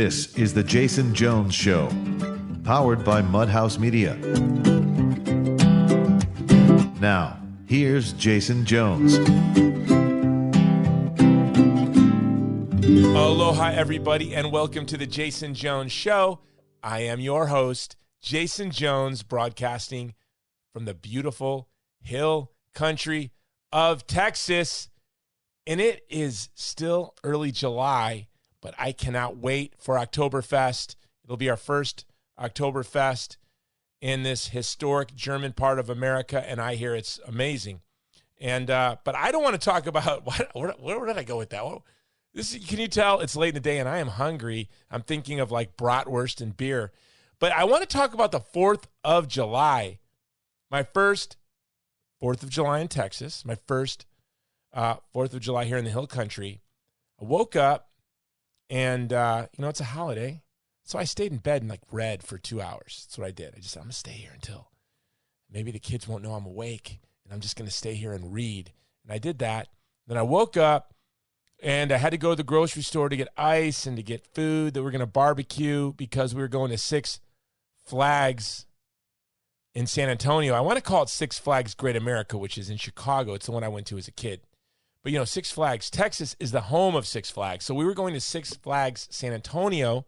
This is The Jason Jones Show, powered by Mudhouse Media. Now, here's Jason Jones. Aloha, everybody, and welcome to The Jason Jones Show. I am your host, Jason Jones, broadcasting from the beautiful hill country of Texas. And it is still early July, but I cannot wait for Oktoberfest. It'll be our first Oktoberfest in this historic German part of America, and I hear it's amazing. And but I don't want to talk about where did I go with that? Can you tell it's late in the day and I am hungry? I'm thinking of like bratwurst and beer. But I want to talk about the 4th of July. My first 4th of July in Texas. My first 4th of July here in the hill country. I woke up and, it's a holiday. So I stayed in bed and like read for 2 hours. That's what I did. I just said, I'm going to stay here until maybe the kids won't know I'm awake. And I'm just going to stay here and read. And I did that. Then I woke up and I had to go to the grocery store to get ice and to get food that we're going to barbecue because we were going to Six Flags in San Antonio. I want to call it Six Flags Great America, which is in Chicago. It's the one I went to as a kid. But, Six Flags, Texas is the home of Six Flags. So we were going to Six Flags San Antonio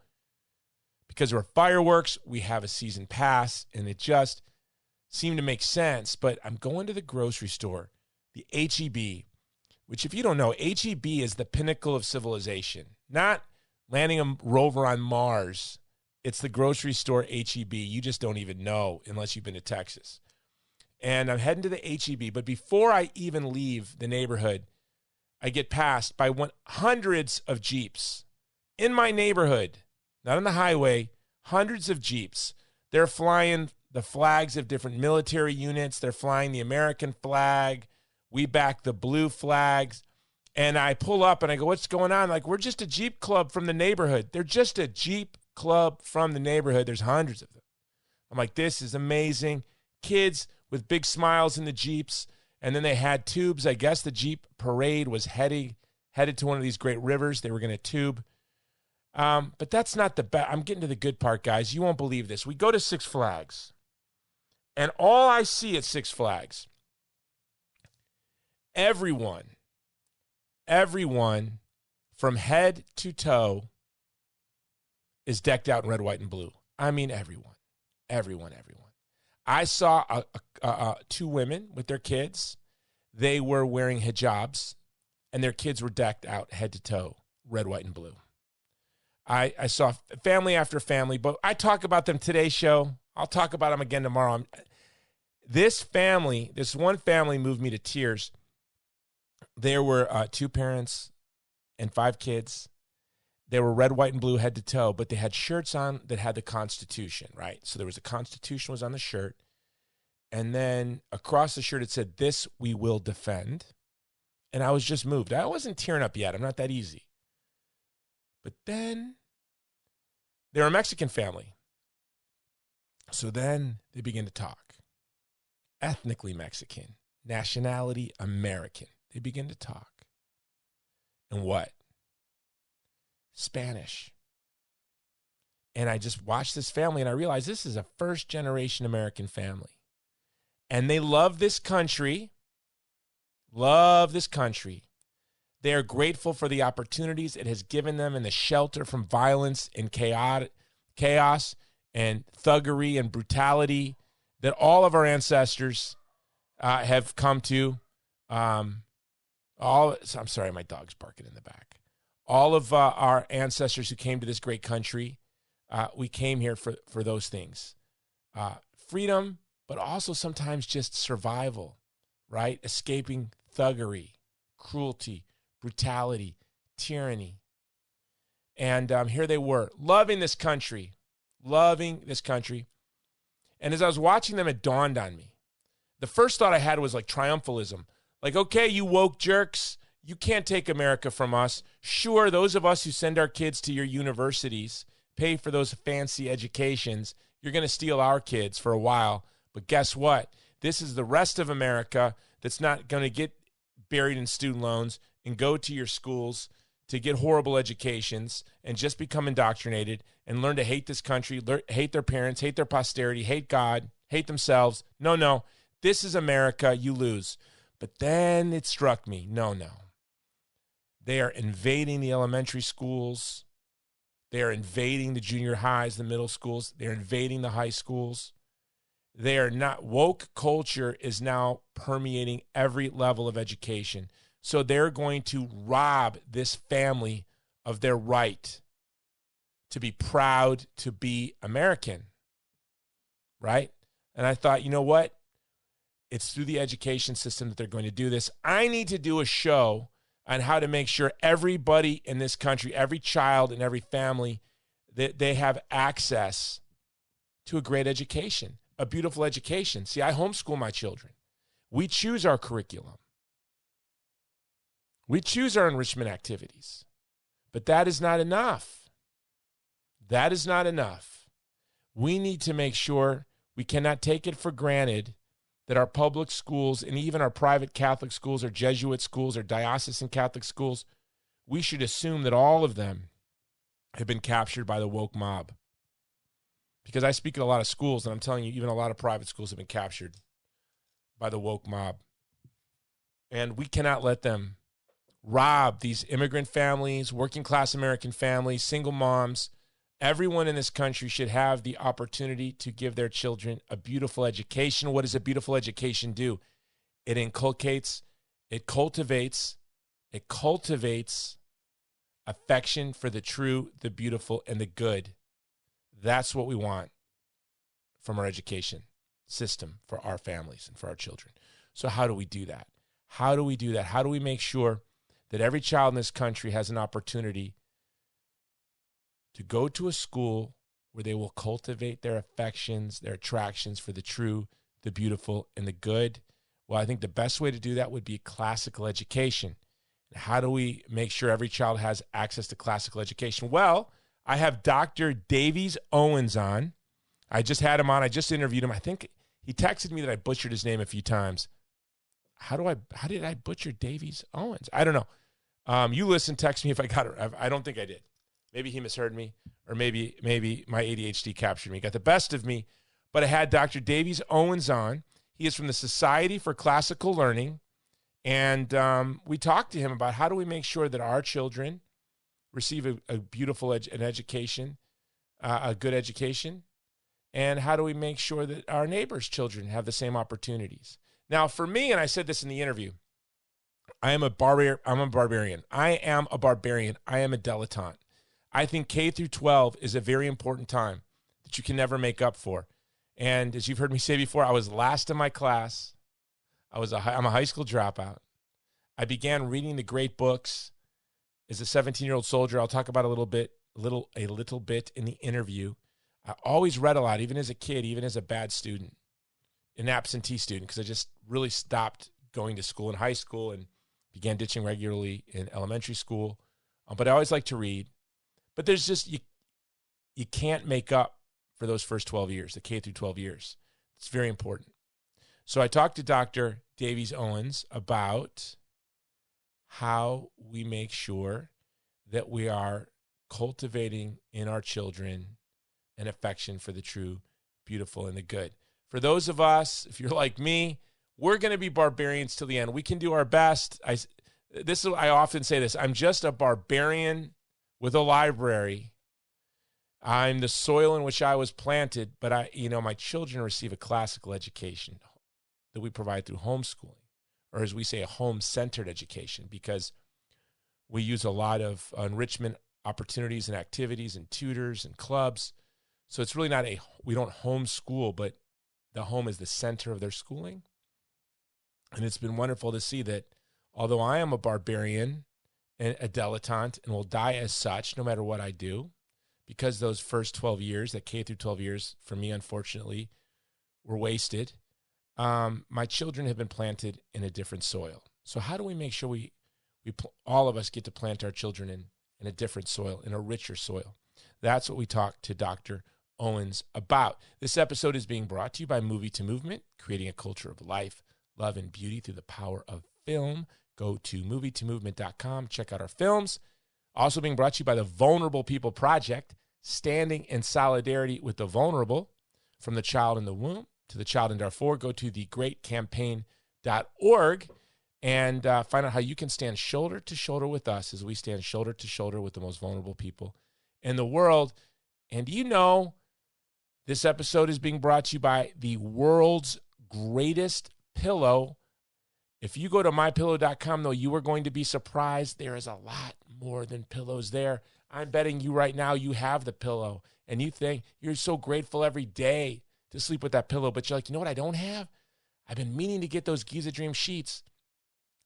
because there were fireworks. We have a season pass, and it just seemed to make sense. But I'm going to the grocery store, the H-E-B, which if you don't know, H-E-B is the pinnacle of civilization, not landing a rover on Mars. It's the grocery store H-E-B. You just don't even know unless you've been to Texas. And I'm heading to the H-E-B. But before I even leave the neighborhood, I get passed by hundreds of Jeeps in my neighborhood, not on the highway, hundreds of Jeeps. They're flying the flags of different military units. They're flying the American flag. We back the blue flags. And I pull up and I go, what's going on? Like, we're just a Jeep club from the neighborhood. They're just a Jeep club from the neighborhood. There's hundreds of them. I'm like, this is amazing. Kids with big smiles in the Jeeps. And then they had tubes. I guess the Jeep parade was headed to one of these great rivers. They were going to tube. But that's not the best. I'm getting to the good part, guys. You won't believe this. We go to Six Flags. And all I see at Six Flags, everyone from head to toe is decked out in red, white, and blue. I mean, everyone. I saw two women with their kids. They were wearing hijabs, and their kids were decked out head to toe, red, white, and blue. I saw family after family, but I talk about them today's show. I'll talk about them again tomorrow. This one family moved me to tears. There were 2 parents and 5 kids. They were red, white, and blue head to toe, but they had shirts on that had the Constitution, right? So there was a Constitution was on the shirt. And then across the shirt, it said, "This we will defend." And I was just moved. I wasn't tearing up yet. I'm not that easy. But then they're a Mexican family. So then they begin to talk. Ethnically Mexican, nationality American. They begin to talk. And what? Spanish. And I just watched this family and I realized this is a first-generation American family. And they love this country. They are grateful for the opportunities it has given them and the shelter from violence and chaos and thuggery and brutality that all of our ancestors have come to. I'm sorry, my dog's barking in the back. All of our ancestors who came to this great country, we came here for those things. Freedom, but also sometimes just survival, right? Escaping thuggery, cruelty, brutality, tyranny. And here they were, loving this country. And as I was watching them, it dawned on me. The first thought I had was like triumphalism. Like, okay, you woke jerks, you can't take America from us. Sure, those of us who send our kids to your universities, pay for those fancy educations, you're going to steal our kids for a while. But guess what? This is the rest of America that's not going to get buried in student loans and go to your schools to get horrible educations and just become indoctrinated and learn to hate this country, hate their parents, hate their posterity, hate God, hate themselves. No, this is America, you lose. But then it struck me, no. They are invading the elementary schools. They are invading the junior highs, the middle schools. They're invading the high schools. They are not, woke culture is now permeating every level of education. So they're going to rob this family of their right to be proud to be American, right? And I thought, you know what? It's through the education system that they're going to do this. I need to do a show on how to make sure everybody in this country, every child and every family, that they have access to a great education, a beautiful education. See, I homeschool my children. We choose our curriculum. We choose our enrichment activities. But that is not enough. That is not enough. We need to make sure we cannot take it for granted that our public schools and even our private Catholic schools or Jesuit schools or diocesan Catholic schools, we should assume that all of them have been captured by the woke mob. Because I speak at a lot of schools, and I'm telling you, even a lot of private schools have been captured by the woke mob. And we cannot let them rob these immigrant families, working class American families, single moms. Everyone in this country should have the opportunity to give their children a beautiful education. What does a beautiful education do? It inculcates, it cultivates affection for the true, the beautiful, and the good. That's what we want from our education system for our families and for our children. So how do we do that? How do we do that? How do we make sure that every child in this country has an opportunity to go to a school where they will cultivate their affections, their attractions for the true, the beautiful, and the good? Well, I think the best way to do that would be classical education. How do we make sure every child has access to classical education? Well, I have Dr. Davies Owens on. I just had him on. I just interviewed him. I think he texted me that I butchered his name a few times. How did I butcher Davies Owens? I don't know. You listen, text me if I got it. I don't think I did. Maybe he misheard me, or maybe my ADHD captured me, got the best of me. But I had Dr. Davies Owens on. He is from the Society for Classical Learning. And we talked to him about how do we make sure that our children receive a beautiful education, a good education, and how do we make sure that our neighbors' children have the same opportunities. Now, for me, and I said this in the interview, I am a barbarian. I am a barbarian. I am a dilettante. I think K through 12 is a very important time that you can never make up for. And as you've heard me say before, I was last in my class. I'm a high school dropout. I began reading the great books as a 17-year-old soldier. I'll talk about a little bit in the interview. I always read a lot, even as a kid, even as a bad student, an absentee student, because I just really stopped going to school in high school and began ditching regularly in elementary school. But I always liked to read. But there's just, you can't make up for those first 12 years, the K through 12 years. It's very important. So I talked to Dr. Davies Owens about how we make sure that we are cultivating in our children an affection for the true, beautiful, and the good. For those of us, if you're like me, we're going to be barbarians till the end. We can do our best. I often say this. I'm just a barbarian with a library. I'm the soil in which I was planted, but my children receive a classical education that we provide through homeschooling, or as we say, a home-centered education, because we use a lot of enrichment opportunities and activities and tutors and clubs. So it's really we don't homeschool, but the home is the center of their schooling. And it's been wonderful to see that although I am a barbarian and a dilettante and will die as such no matter what I do, because those first 12 years, that K through 12 years, for me, unfortunately, were wasted, my children have been planted in a different soil. So how do we make sure all of us get to plant our children in a different soil, in a richer soil? That's what we talked to Dr. Owens about. This episode is being brought to you by Movie to Movement, creating a culture of life, love, and beauty through the power of film. Go to movietomovement.com, check out our films. Also being brought to you by the Vulnerable People Project, standing in solidarity with the vulnerable. From the child in the womb to the child in Darfur, go to thegreatcampaign.org and find out how you can stand shoulder to shoulder with us as we stand shoulder to shoulder with the most vulnerable people in the world. And you know, this episode is being brought to you by the world's greatest pillow. If you go to mypillow.com, though, you are going to be surprised. There is a lot more than pillows there. I'm betting you right now you have the pillow, and you think you're so grateful every day to sleep with that pillow, but you're like, you know what I don't have? I've been meaning to get those Giza Dream sheets.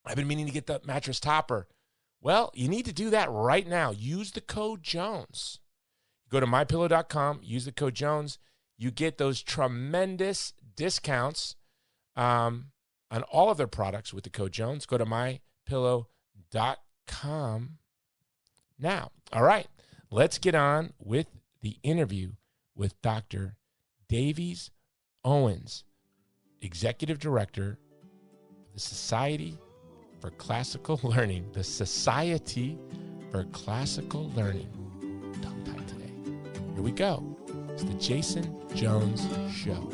I've been meaning to get the mattress topper. Well, you need to do that right now. Use the code Jones. Go to mypillow.com, use the code Jones. You get those tremendous discounts on all of their products with the code Jones. Go to mypillow.com now. All right, let's get on with the interview with Dr. Davies Owens, Executive Director of the Society for Classical Learning. The Society for Classical Learning. Tongue-tied today. Here we go. It's the Jason Jones Show.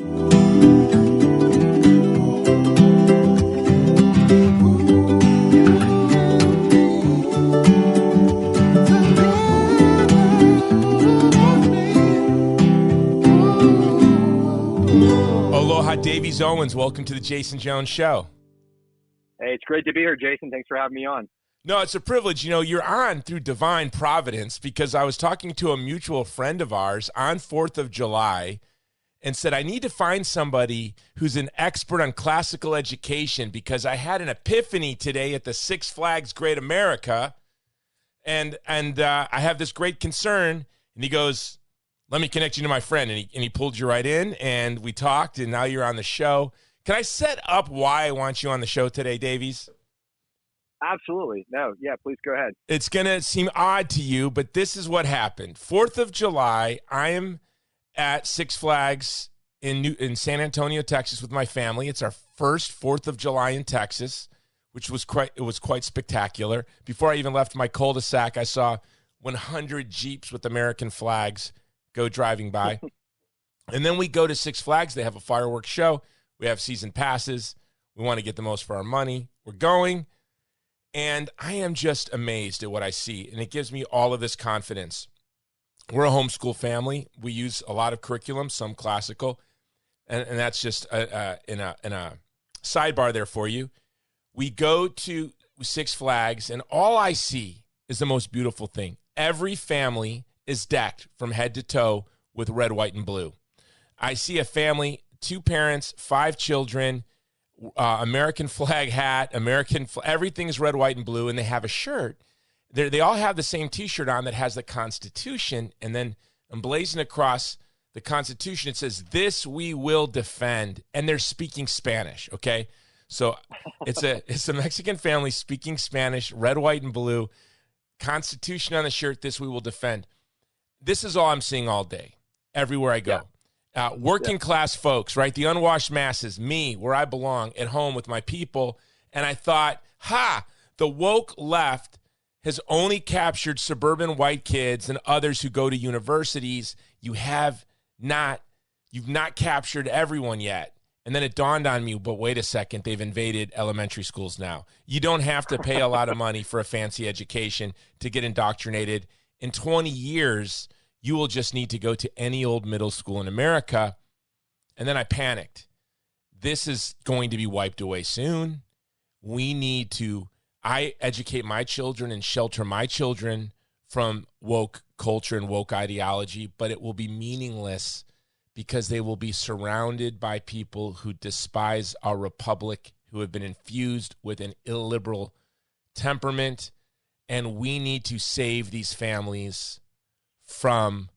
Aloha, Davies Owens. Welcome to the Jason Jones Show. Hey, it's great to be here, Jason. Thanks for having me on. No, it's a privilege. You know, you're on through divine providence because I was talking to a mutual friend of ours on 4th of July and said, I need to find somebody who's an expert on classical education because I had an epiphany today at the Six Flags Great America, and I have this great concern. And he goes, let me connect you to my friend. And he pulled you right in, and we talked, and now you're on the show. Can I set up why I want you on the show today, Davies? Absolutely. No, yeah, please go ahead. It's going to seem odd to you, but this is what happened. 4th of July, I am at Six Flags in San Antonio, Texas with my family. It's our first 4th of July in Texas, which was quite spectacular. Before I even left my cul-de-sac, I saw 100 Jeeps with American flags go driving by. And then we go to Six Flags. They have a fireworks show. We have season passes. We want to get the most for our money. We're going. And I am just amazed at what I see, and it gives me all of this confidence. We're a homeschool family. We use a lot of curriculum, some classical, and that's just in a sidebar there for you. We go to Six Flags, and all I see is the most beautiful thing. Every family is decked from head to toe with red, white, and blue. I see a family, 2 parents, 5 children, American flag hat, everything's red, white, and blue, and they have a shirt. They all have the same T-shirt on that has the Constitution, and then emblazoned across the Constitution, it says, "This we will defend," and they're speaking Spanish, okay? So it's a Mexican family speaking Spanish, red, white, and blue, Constitution on the shirt, "This we will defend." This is all I'm seeing all day, everywhere I go. Yeah. Working class folks, right? The unwashed masses, me, where I belong, at home with my people. And I thought, the woke left has only captured suburban white kids and others who go to universities. You've not captured everyone yet. And then it dawned on me, but wait a second, they've invaded elementary schools now. You don't have to pay a lot of money for a fancy education to get indoctrinated. In 20 years, you will just need to go to any old middle school in America. And then I panicked. This is going to be wiped away soon. I educate my children and shelter my children from woke culture and woke ideology, but it will be meaningless because they will be surrounded by people who despise our republic, who have been infused with an illiberal temperament. And we need to save these families from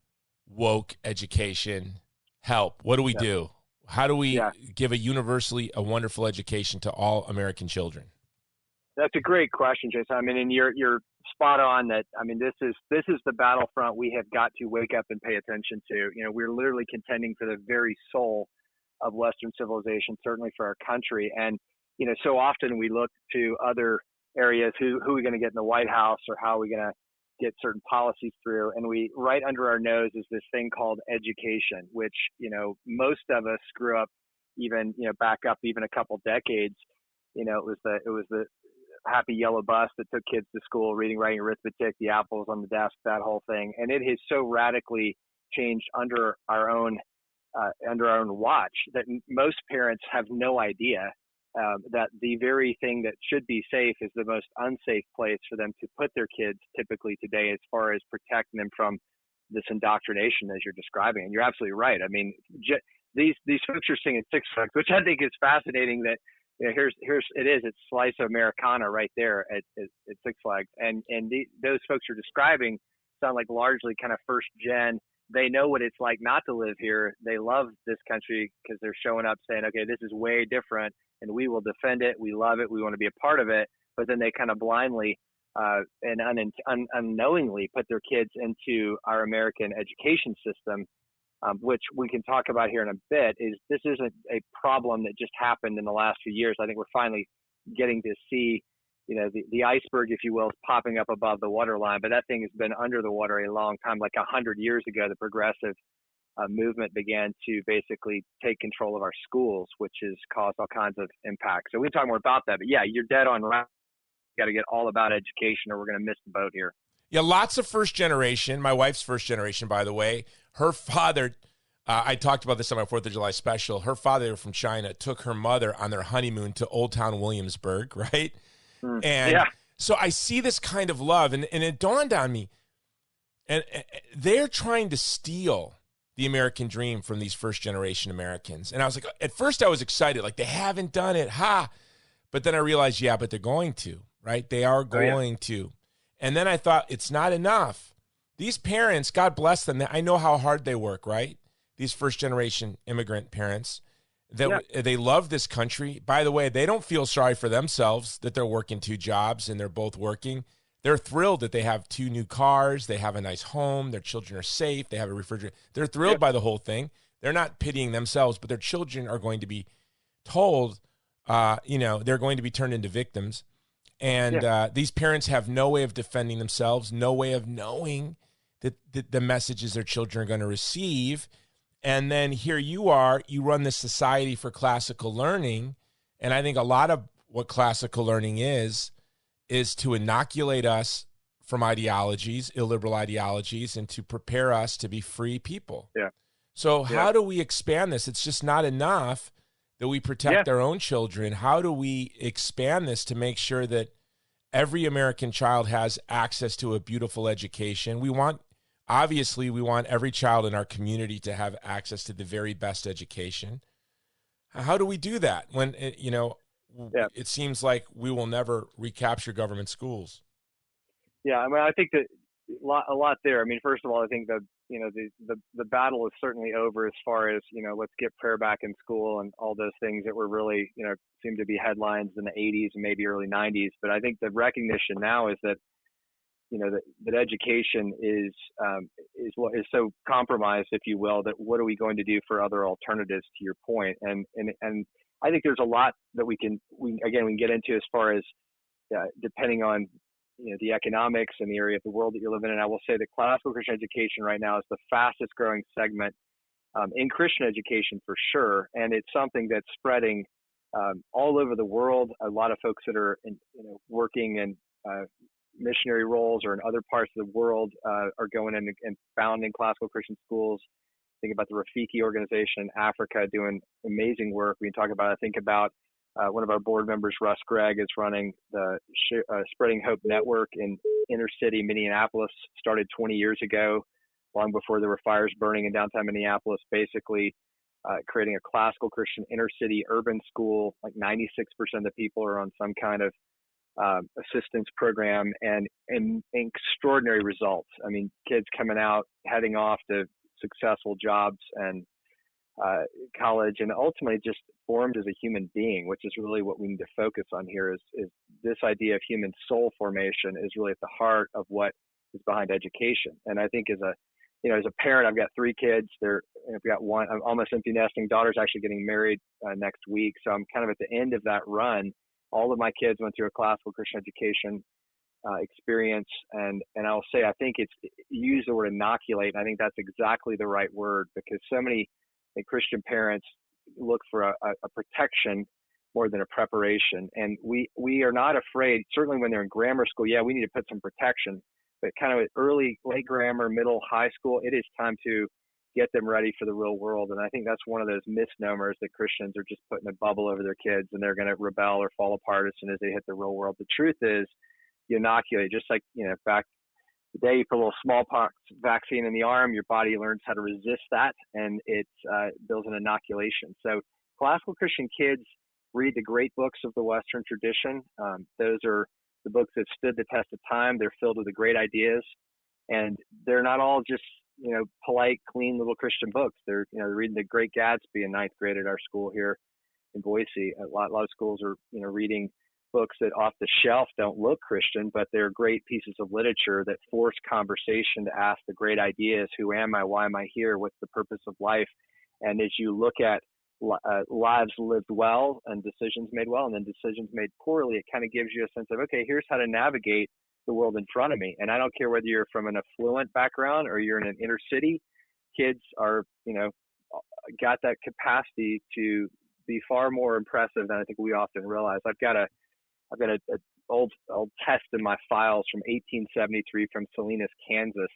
woke education help. What do we do? How do we give a wonderful education to all American children? That's a great question, Jason. I mean, and you're spot on that. I mean, this is the battlefront we have got to wake up and pay attention to. You know, we're literally contending for the very soul of Western civilization, certainly for our country. And, you know, so often we look to other areas, who are we going to get in the White House, or how are we going to get certain policies through, and we right under our nose is this thing called education, which, most of us grew up, even, back up even a couple decades. It was the happy yellow bus that took kids to school, reading, writing, arithmetic, the apples on the desk, that whole thing. And it has so radically changed under our own watch that most parents have no idea that the very thing that should be safe is the most unsafe place for them to put their kids typically today, as far as protecting them from this indoctrination as you're describing. And you're absolutely right. I mean, these folks are singing Six Flags, which I think is fascinating. That it's slice of Americana right there at Six Flags, and those folks you're describing sound like largely kind of first gen. They know what it's like not to live here. They love this country because they're showing up saying, okay, this is way different, and we will defend it. We love it. We want to be a part of it. But then they kind of blindly and unknowingly put their kids into our American education system, which we can talk about here in a bit. This isn't a problem that just happened in the last few years. I think we're finally getting to see, the iceberg, if you will, is popping up above the waterline, but that thing has been under the water a long time. Like 100 years ago, the progressive movement began to basically take control of our schools, which has caused all kinds of impacts. So we can talk more about that, but yeah, you're dead on right. Got to get all about education or we're going to miss the boat here. Yeah, lots of first generation. My wife's first generation, by the way. Her father, I talked about this on my 4th of July special. Her father from China took her mother on their honeymoon to Old Town Williamsburg, right? And so I see this kind of love, and it dawned on me, and they're trying to steal the American dream from these first generation Americans. And I was like, at first I was excited, like they haven't done it, but then I realized, but they're going to, right? They are going to. And then I thought, it's not enough. These parents, God bless them, I know how hard they work, right? These first generation immigrant parents. They love this country. By the way, they don't feel sorry for themselves that they're working 2 jobs and they're both working. They're thrilled that they have 2 new cars. They have a nice home. Their children are safe. They have a refrigerator. They're thrilled by the whole thing. They're not pitying themselves, but their children are going to be told, they're going to be turned into victims. And these parents have no way of defending themselves, no way of knowing that the messages their children are going to receive. And then here you are, you run this Society for Classical Learning. And I think a lot of what classical learning is to inoculate us from ideologies, illiberal ideologies, and to prepare us to be free people. Yeah. So how do we expand this? It's just not enough that we protect our own children. How do we expand this to make sure that every American child has access to a beautiful education? We want every child in our community to have access to the very best education. How do we do that when, it seems like we will never recapture government schools? Yeah, I mean, I think that a lot there. I mean, first of all, I think that, the battle is certainly over as far as, let's get prayer back in school and all those things that were really, seemed to be headlines in the 80s and maybe early 90s. But I think the recognition now is that, that education is what is so compromised, if you will, that what are we going to do for other alternatives, to your point? And I think there's a lot that we can get into as far as depending on, the economics and the area of the world that you're living in. I will say that classical Christian education right now is the fastest growing segment in Christian education for sure. And it's something that's spreading all over the world. A lot of folks that are working in missionary roles or in other parts of the world are going in and founding classical Christian schools. Think about the Rafiki organization in Africa doing amazing work. We can talk about, I think about one of our board members, Russ Gregg, is running the Spreading Hope Network in inner city Minneapolis, started 20 years ago, long before there were fires burning in downtown Minneapolis, basically creating a classical Christian inner city urban school. Like 96% of the people are on some kind of assistance program and extraordinary results. I mean, kids coming out, heading off to successful jobs and college, and ultimately just formed as a human being, which is really what we need to focus on here is this idea of human soul formation is really at the heart of what is behind education. And I think as a parent, I've got 3 kids. I've got one, I'm almost empty nesting. Daughter's actually getting married next week. So I'm kind of at the end of that run. All of my kids went through a classical Christian education. experience. And I'll say, I think you use the word inoculate. And I think that's exactly the right word, because so many Christian parents look for a protection more than a preparation. And we are not afraid, certainly when they're in grammar school, yeah, we need to put some protection, but kind of early, late grammar, middle, high school, it is time to get them ready for the real world. And I think that's one of those misnomers that Christians are just putting a bubble over their kids and they're going to rebel or fall apart as soon as they hit the real world. The truth is, you inoculate, just like, back the day you put a little smallpox vaccine in the arm, your body learns how to resist that, and it builds an inoculation. So classical Christian kids read the great books of the Western tradition. Those are the books that stood the test of time. They're filled with the great ideas, and they're not all just, polite, clean little Christian books. They're reading The Great Gatsby in ninth grade at our school here in Boise. A lot of schools are, reading books that off the shelf don't look Christian, but they're great pieces of literature that force conversation to ask the great ideas. Who am I? Why am I here? What's the purpose of life? And as you look at lives lived well and decisions made well and then decisions made poorly, it kind of gives you a sense of, okay, here's how to navigate the world in front of me. And I don't care whether you're from an affluent background or you're in an inner city, kids are, got that capacity to be far more impressive than I think we often realize. I've got an old test in my files from 1873 from Salinas, Kansas.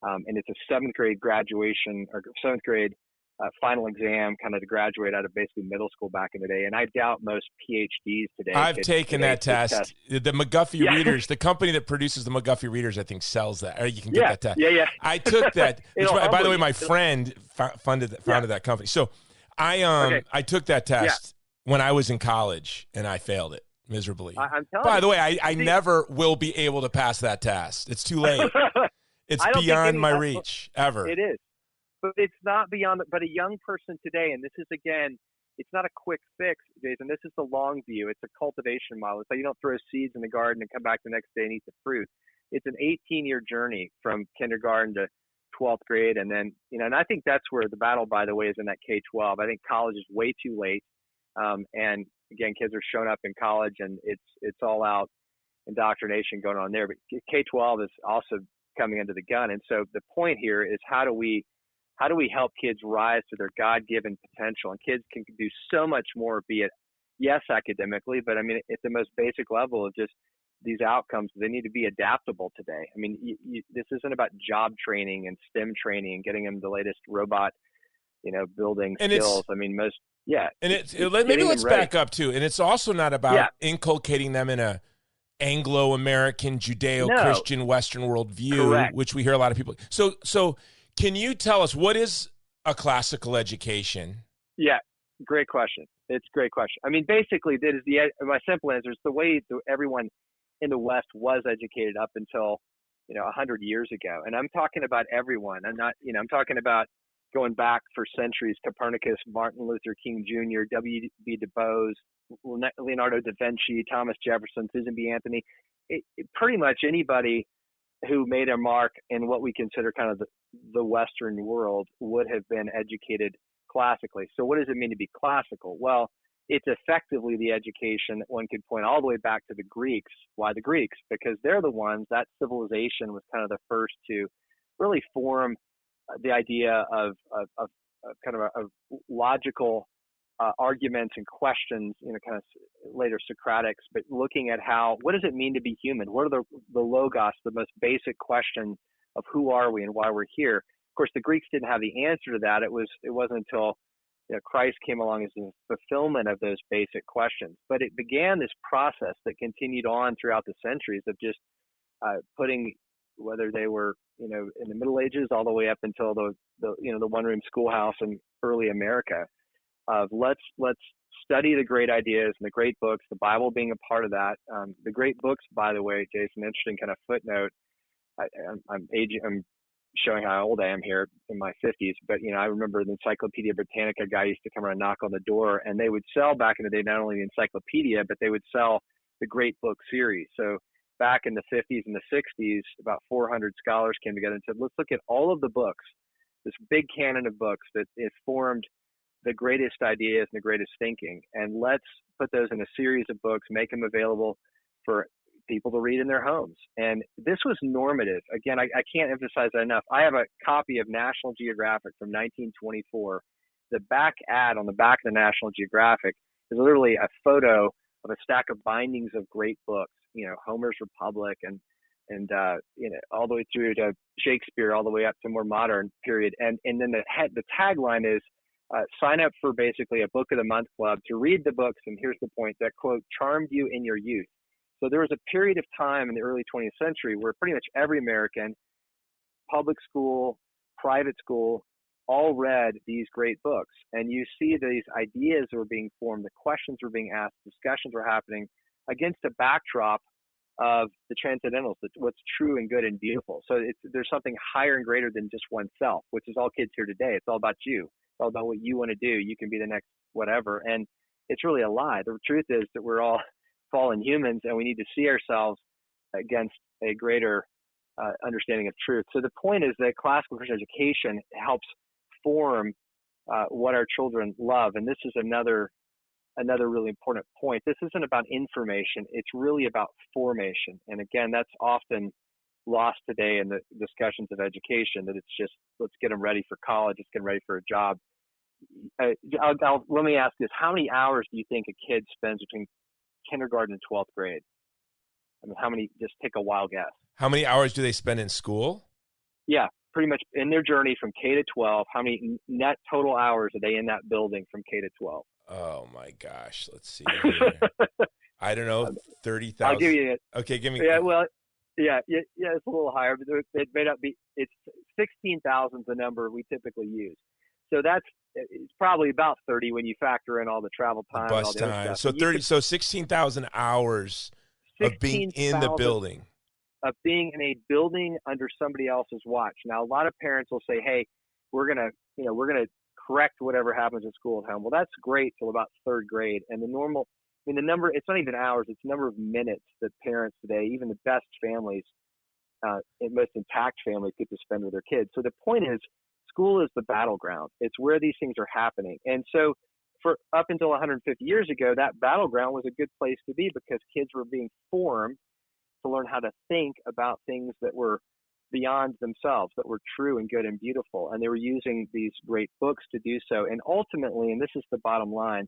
And it's a seventh grade graduation or seventh grade final exam, kind of to graduate out of basically middle school back in the day. And I doubt most PhDs today. I've taken that test. The McGuffey Readers, the company that produces the McGuffey Readers, I think sells that. Or you can get that test. Yeah. I took that. By the way, my friend founded that company. So I took that test when I was in college, and I failed it miserably. I'm telling By the you. way, I never will be able to pass that test. It's too late. It's beyond my reach, ever. It is. But it's not beyond it. But a young person today, and this is, again, it's not a quick fix, Jason. This is the long view. It's a cultivation model. It's like you don't throw seeds in the garden and come back the next day and eat the fruit. It's an 18-year journey from kindergarten to 12th grade. And then, and I think that's where the battle, by the way, is in that K-12. I think college is way too late. And again, kids are showing up in college and it's all out indoctrination going on there. But K-12 is also coming under the gun. And so the point here is how do we help kids rise to their God-given potential? And kids can do so much more, be it, yes, academically, but I mean, at the most basic level of just these outcomes, they need to be adaptable today. I mean, this isn't about job training and STEM training and getting them the latest robot, building skills. I mean, maybe let's back up too. And it's also not about inculcating them in a Anglo-American, Judeo-Christian, Western worldview, Correct. which we hear a lot of people. So can you tell us, what is a classical education? Yeah, great question. It's a great question. I mean, basically, that is my simple answer is the way everyone in the West was educated up until 100 years ago. And I'm talking about everyone. I'm not, I'm talking about going back for centuries: Copernicus, Martin Luther King Jr., W.B. Du Bois, Leonardo da Vinci, Thomas Jefferson, Susan B. Anthony. Pretty much anybody who made a mark in what we consider kind of the Western world would have been educated classically. So what does it mean to be classical? Well, it's effectively the education that one could point all the way back to the Greeks. Why the Greeks? Because they're the ones, that civilization was kind of the first to really form the idea of kind of logical arguments and questions, kind of later Socratics, but looking at what does it mean to be human? What are the logos, the most basic question of who are we and why we're here? Of course, the Greeks didn't have the answer to that. It wasn't until Christ came along as the fulfillment of those basic questions. But it began this process that continued on throughout the centuries of just putting, whether they were in the Middle Ages all the way up until the one-room schoolhouse in early America, of let's study the great ideas and the great books, the Bible being a part of that. The great books, by the way, Jason, interesting kind of footnote. I'm showing how old I am here, in my 50s, but I remember the Encyclopedia Britannica guy used to come around and knock on the door, and they would sell back in the day not only the encyclopedia, but they would sell the great book series. So back in the 50s and the 60s, about 400 scholars came together and said, let's look at all of the books, this big canon of books that formed the greatest ideas and the greatest thinking, and let's put those in a series of books, make them available for people to read in their homes. And this was normative. Again, I can't emphasize that enough. I have a copy of National Geographic from 1924. The back ad on the back of the National Geographic is literally a photo of a stack of bindings of great books, Homer's Republic and all the way through to Shakespeare, all the way up to more modern period. And then the tagline is, sign up for basically a book of the month club to read the books. And here's the point that, quote, charmed you in your youth. So there was a period of time in the early 20th century where pretty much every American, public school, private school, all read these great books. And you see these ideas were being formed, the questions were being asked, discussions were happening against a backdrop of the transcendentals, what's true and good and beautiful. So there's something higher and greater than just oneself, which is all kids here today. It's all about you. It's all about what you want to do. You can be the next whatever. And it's really a lie. The truth is that we're all fallen humans, and we need to see ourselves against a greater understanding of truth. So the point is that classical Christian education helps form what our children love. And this is another really important point. This isn't about information. It's really about formation. And again, that's often lost today in the discussions of education, that it's just, let's get them ready for college, let's get them ready for a job. Let me ask this. How many hours do you think a kid spends between kindergarten and 12th grade? I mean, how many, just take a wild guess. How many hours do they spend in school? Yeah, pretty much in their journey from K to 12. How many net total hours are they in that building from K to 12? Oh my gosh. Let's see here. I don't know. 30,000. I'll give you it. Okay. Give me. Yeah. Well, yeah. It's a little higher, but it may not be. It's 16,000 is the number we typically use. So it's probably about 30 when you factor in all the travel time, bus and all the time. other So stuff. so 16,000 hours of being in the building. Of being in a building under somebody else's watch. Now, a lot of parents will say, "Hey, we're gonna correct whatever happens at school at home." Well, that's great till about third grade. And the number, it's not even hours, it's the number of minutes that parents today, even the best families, and most intact families, get to spend with their kids. So the point is, school is the battleground. It's where these things are happening. And so for up until 150 years ago, that battleground was a good place to be, because kids were being formed to learn how to think about things that were beyond themselves, that were true and good and beautiful. And they were using these great books to do so. And ultimately, and this is the bottom line,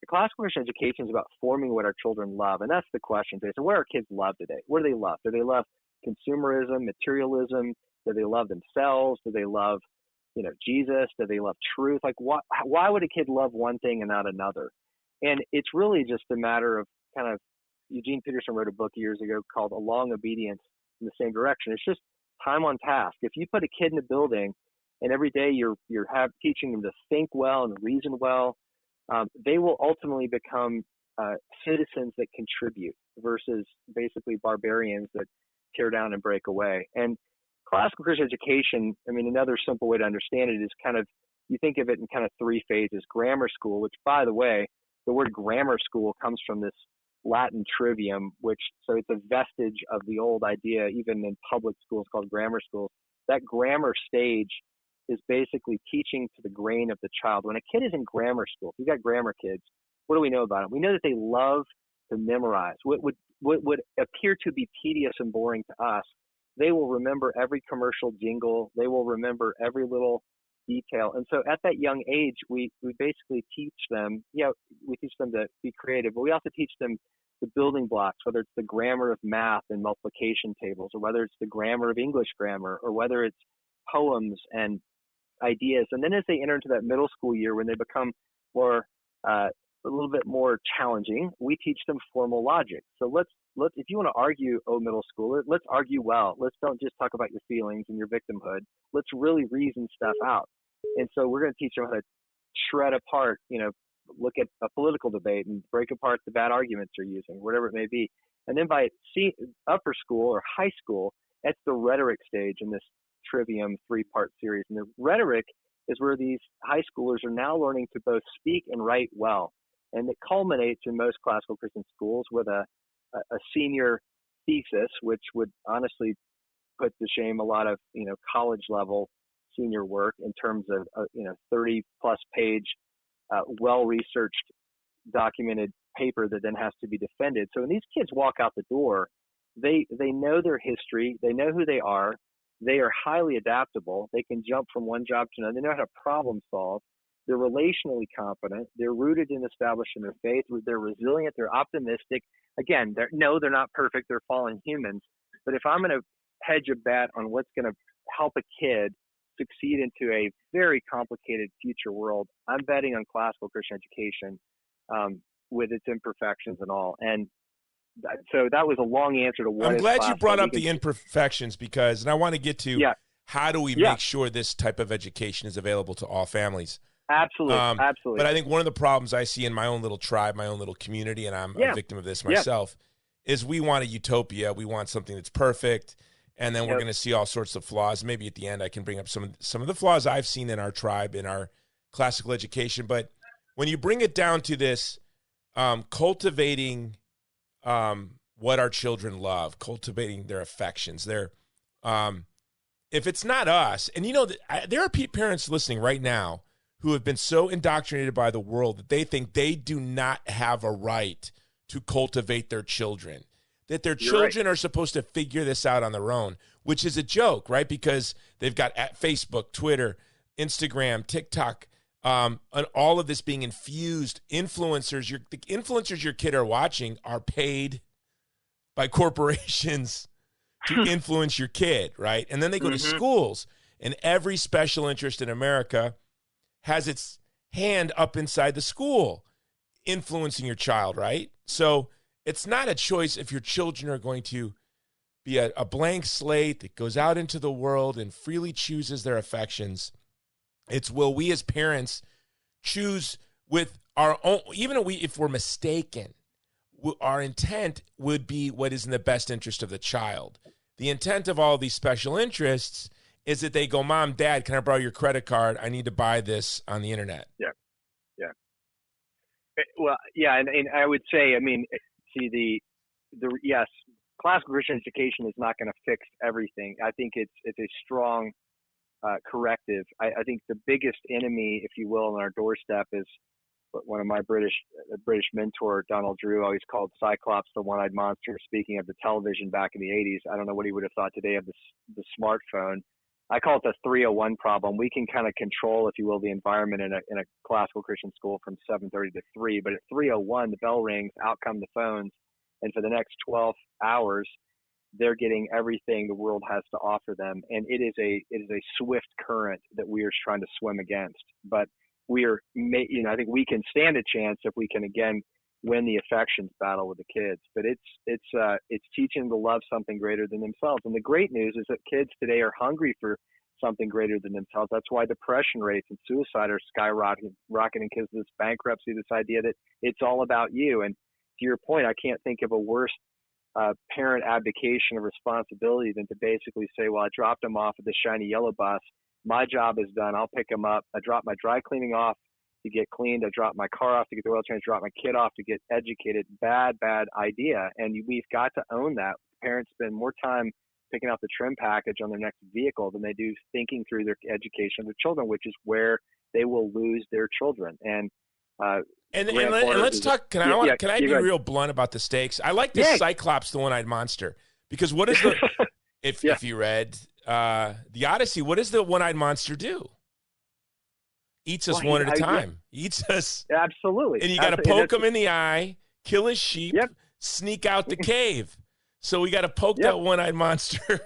classical Christian education is about forming what our children love. And that's the question today. So what do our kids love today? What do they love? Do they love consumerism, materialism? Do they love themselves? Do they love, Jesus? Do they love truth? Like, why would a kid love one thing and not another? And it's really just a matter of kind of, Eugene Peterson wrote a book years ago called A Long Obedience in the Same Direction. It's just time on task. If you put a kid in a building and every day you're teaching them to think well and reason well, they will ultimately become citizens that contribute versus basically barbarians that tear down and break away. And classical Christian education, I mean, another simple way to understand it is kind of, you think of it in kind of three phases. Grammar school, which, by the way, the word grammar school comes from this Latin trivium, so it's a vestige of the old idea, even in public schools called grammar schools. That grammar stage is basically teaching to the grain of the child. When a kid is in grammar school, if you've got grammar kids, what do we know about them? We know that they love to memorize. What would appear to be tedious and boring to us, they will remember every commercial jingle. They will remember every little detail. And so at that young age, we basically teach them, we teach them to be creative, but we also teach them the building blocks, whether it's the grammar of math and multiplication tables, or whether it's the grammar of English grammar, or whether it's poems and ideas. And then as they enter into that middle school year, when they become more, a little bit more challenging, we teach them formal logic. So let's if you want to argue, middle schooler, let's argue well. Let's don't just talk about your feelings and your victimhood. Let's really reason stuff out. And so we're going to teach them how to shred apart, look at a political debate and break apart the bad arguments they're using, whatever it may be. And then by upper school or high school, that's the rhetoric stage in this Trivium 3-part series. And the rhetoric is where these high schoolers are now learning to both speak and write well. And it culminates in most classical Christian schools with a senior thesis, which would honestly put to shame a lot of, college level senior work in terms of, 30 plus page, well-researched, documented paper that then has to be defended. So when these kids walk out the door, they know their history, they know who they are highly adaptable, they can jump from one job to another, they know how to problem solve, they're relationally competent, they're rooted in establishing their faith, they're resilient, they're optimistic. Again, they're not perfect, they're fallen humans. But if I'm going to hedge a bet on what's going to help a kid succeed into a very complicated future world, I'm betting on classical Christian education with its imperfections and all. And so that was a long answer to what I'm is glad you classical. brought up the imperfections and I want to get to how do we make sure this type of education is available to all families. Absolutely, absolutely. But I think one of the problems I see in my own little tribe, my own little community, and I'm a victim of this myself, is we want a utopia. We want something that's perfect, and then we're going to see all sorts of flaws. Maybe at the end I can bring up some of the flaws I've seen in our tribe, in our classical education. But when you bring it down to this, cultivating what our children love, cultivating their affections, if it's not us, and there are parents listening right now who have been so indoctrinated by the world that they think they do not have a right to cultivate their children, that their children are supposed to figure this out on their own, which is a joke, right? Because they've got Facebook, Twitter, Instagram, TikTok, and all of this being infused. Influencers, the influencers your kid are watching are paid by corporations to influence your kid, right? And then they go to schools, and every special interest in America has its hand up inside the school influencing your child, right? So it's not a choice if your children are going to be a blank slate that goes out into the world and freely chooses their affections. It's will we as parents choose with our own, even if we're mistaken, our intent would be what is in the best interest of the child. The intent of all these special interests is that they go, Mom, Dad, can I borrow your credit card? I need to buy this on the internet. Yeah. Well, yeah, and I would say, I mean, see yes, classical Christian education is not going to fix everything. I think it's a strong corrective. I think the biggest enemy, if you will, on our doorstep is what one of my British mentor, Donald Drew, always called Cyclops the one-eyed monster, speaking of the television back in the 80s. I don't know what he would have thought today of the smartphone. I call it the 301 problem. We can kind of control, if you will, the environment in a classical Christian school from 7:30 to 3. But at 3:01, the bell rings, out come the phones, and for the next 12 hours, they're getting everything the world has to offer them. And it is a swift current that we are trying to swim against. But I think we can stand a chance if we can again win the affections battle with the kids. But it's teaching them to love something greater than themselves. And the great news is that kids today are hungry for something greater than themselves. That's why depression rates and suicide are skyrocketing because of this bankruptcy, this idea that it's all about you. And to your point, I can't think of a worse parent abdication of responsibility than to basically say, well, I dropped him off at the shiny yellow bus. My job is done. I'll pick him up. I drop my dry cleaning off to get cleaned. I drop my car off to get the oil change, drop my kid off to get educated. Bad idea. And we've got to own that. Parents spend more time picking out the trim package on their next vehicle than they do thinking through their education of their children, which is where they will lose their children. And let's talk. Can I be real blunt about the stakes? I like this Cyclops, the one-eyed monster, because what is the if you read the Odyssey, what does the one-eyed monster do? Eats us one at a time. Eats us. Absolutely. And you got to poke him in the eye, kill his sheep, sneak out the cave. So we got to poke that one-eyed monster.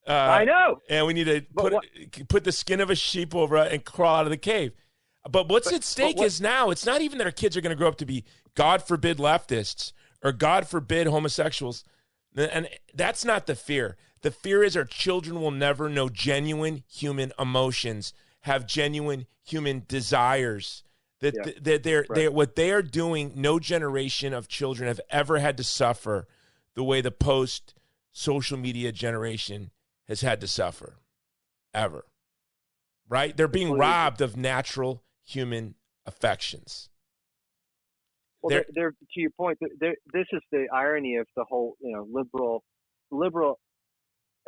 I know. And we need to put the skin of a sheep over it and crawl out of the cave. But what's at stake is now, it's not even that our kids are going to grow up to be, God forbid, leftists or God forbid homosexuals. And that's not the fear. The fear is our children will never know genuine human emotions, have genuine human desires. What they are doing, no generation of children have ever had to suffer the way the post-social media generation has had to suffer, ever. Right? They're being robbed of natural human affections. Well, they're to your point. This is the irony of the whole, liberal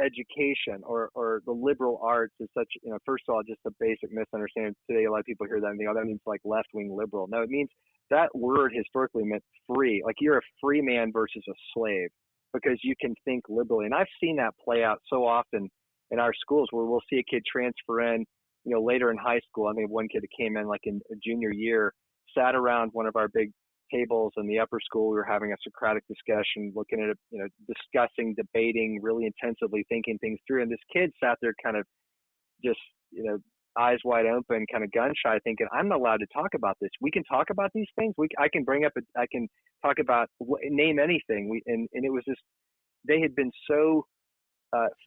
education or the liberal arts is such, first of all, just a basic misunderstanding. Today, a lot of people hear that and think, oh, that means like left-wing liberal. No, it means that word historically meant free. Like you're a free man versus a slave because you can think liberally. And I've seen that play out so often in our schools where we'll see a kid transfer in, later in high school. I mean, one kid that came in like in a junior year, sat around one of our big tables in the upper school. We were having a Socratic discussion, looking at it, discussing, debating, really intensively thinking things through. And this kid sat there kind of just, eyes wide open, kind of gun shy, thinking, I'm not allowed to talk about this. We can talk about these things. I can talk about, name anything. And it was just, they had been so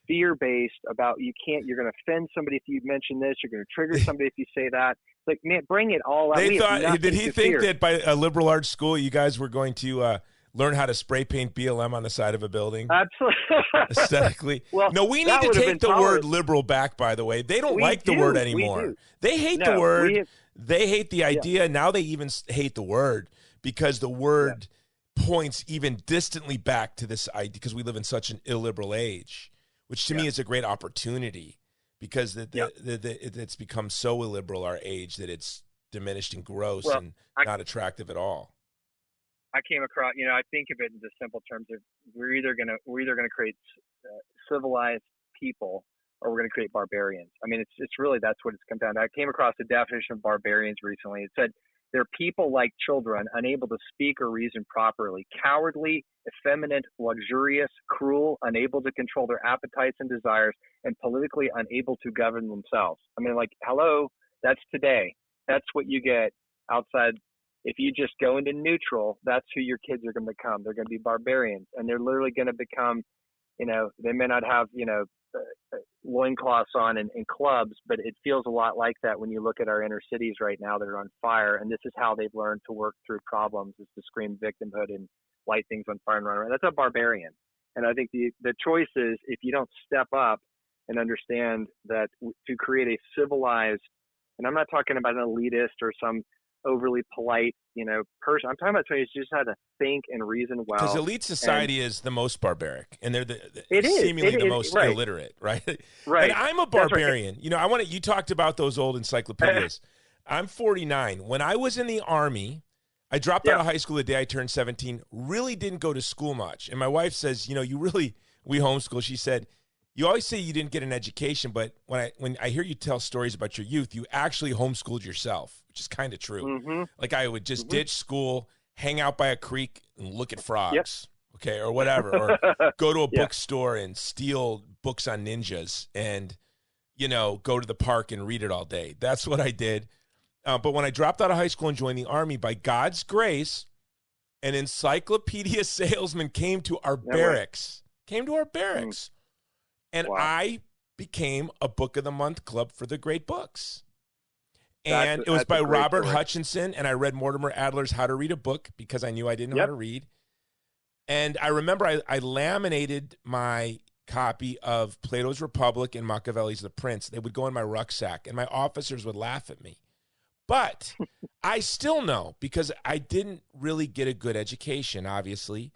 fear-based about you're going to offend somebody if you mention this, you're going to trigger somebody if you say that. It's like, man, bring it all out. Did he think that by a liberal arts school, you guys were going to learn how to spray paint BLM on the side of a building? Absolutely. Aesthetically. Well, no, we need to take the word liberal back, by the way. They don't like the word anymore. They hate the word. They hate the idea. Yeah. Now they even hate the word because the word points even distantly back to this idea because we live in such an illiberal age, which to me is a great opportunity because it's become so illiberal, our age, that it's diminished and gross and not attractive at all. I came across, I think of it in just simple terms of we're either gonna create civilized people or we're gonna create barbarians. I mean, it's really that's what it's come down to. I came across the definition of barbarians recently. It said they're people like children, unable to speak or reason properly, cowardly, effeminate, luxurious, cruel, unable to control their appetites and desires, and politically unable to govern themselves. I mean, like, hello, that's today. That's what you get outside. If you just go into neutral, that's who your kids are going to become. They're going to be barbarians, and they're literally going to become, they may not have, loincloths on in clubs, but it feels a lot like that when you look at our inner cities right now that are on fire. And this is how they've learned to work through problems, is to scream victimhood and light things on fire and run around. That's a barbarian. And I think the choice is, if you don't step up and understand that to create a civilized, and I'm not talking about an elitist or some overly polite, person. I'm talking about somebody who's just had to think and reason well. Because elite society is the most barbaric, and they're seemingly the most illiterate, right? Right. And I'm a barbarian. Right. You talked about those old encyclopedias. I'm 49. When I was in the Army, I dropped out of high school the day I turned 17. Really didn't go to school much, and my wife says, we homeschool. She said, you always say you didn't get an education, but when I hear you tell stories about your youth, you actually homeschooled yourself, which is kind of true. Mm-hmm. Like I would just ditch school, hang out by a creek and look at frogs, okay, or whatever, or go to a bookstore and steal books on ninjas and, go to the park and read it all day. That's what I did. But when I dropped out of high school and joined the Army, by God's grace, an encyclopedia salesman came to our barracks. And I became a Book of the Month club for the great books. And it was by Robert Hutchinson, and I read Mortimer Adler's How to Read a Book because I knew I didn't know how to read. And I remember I laminated my copy of Plato's Republic and Machiavelli's The Prince. They would go in my rucksack, and my officers would laugh at me. But I still know, because I didn't really get a good education, obviously,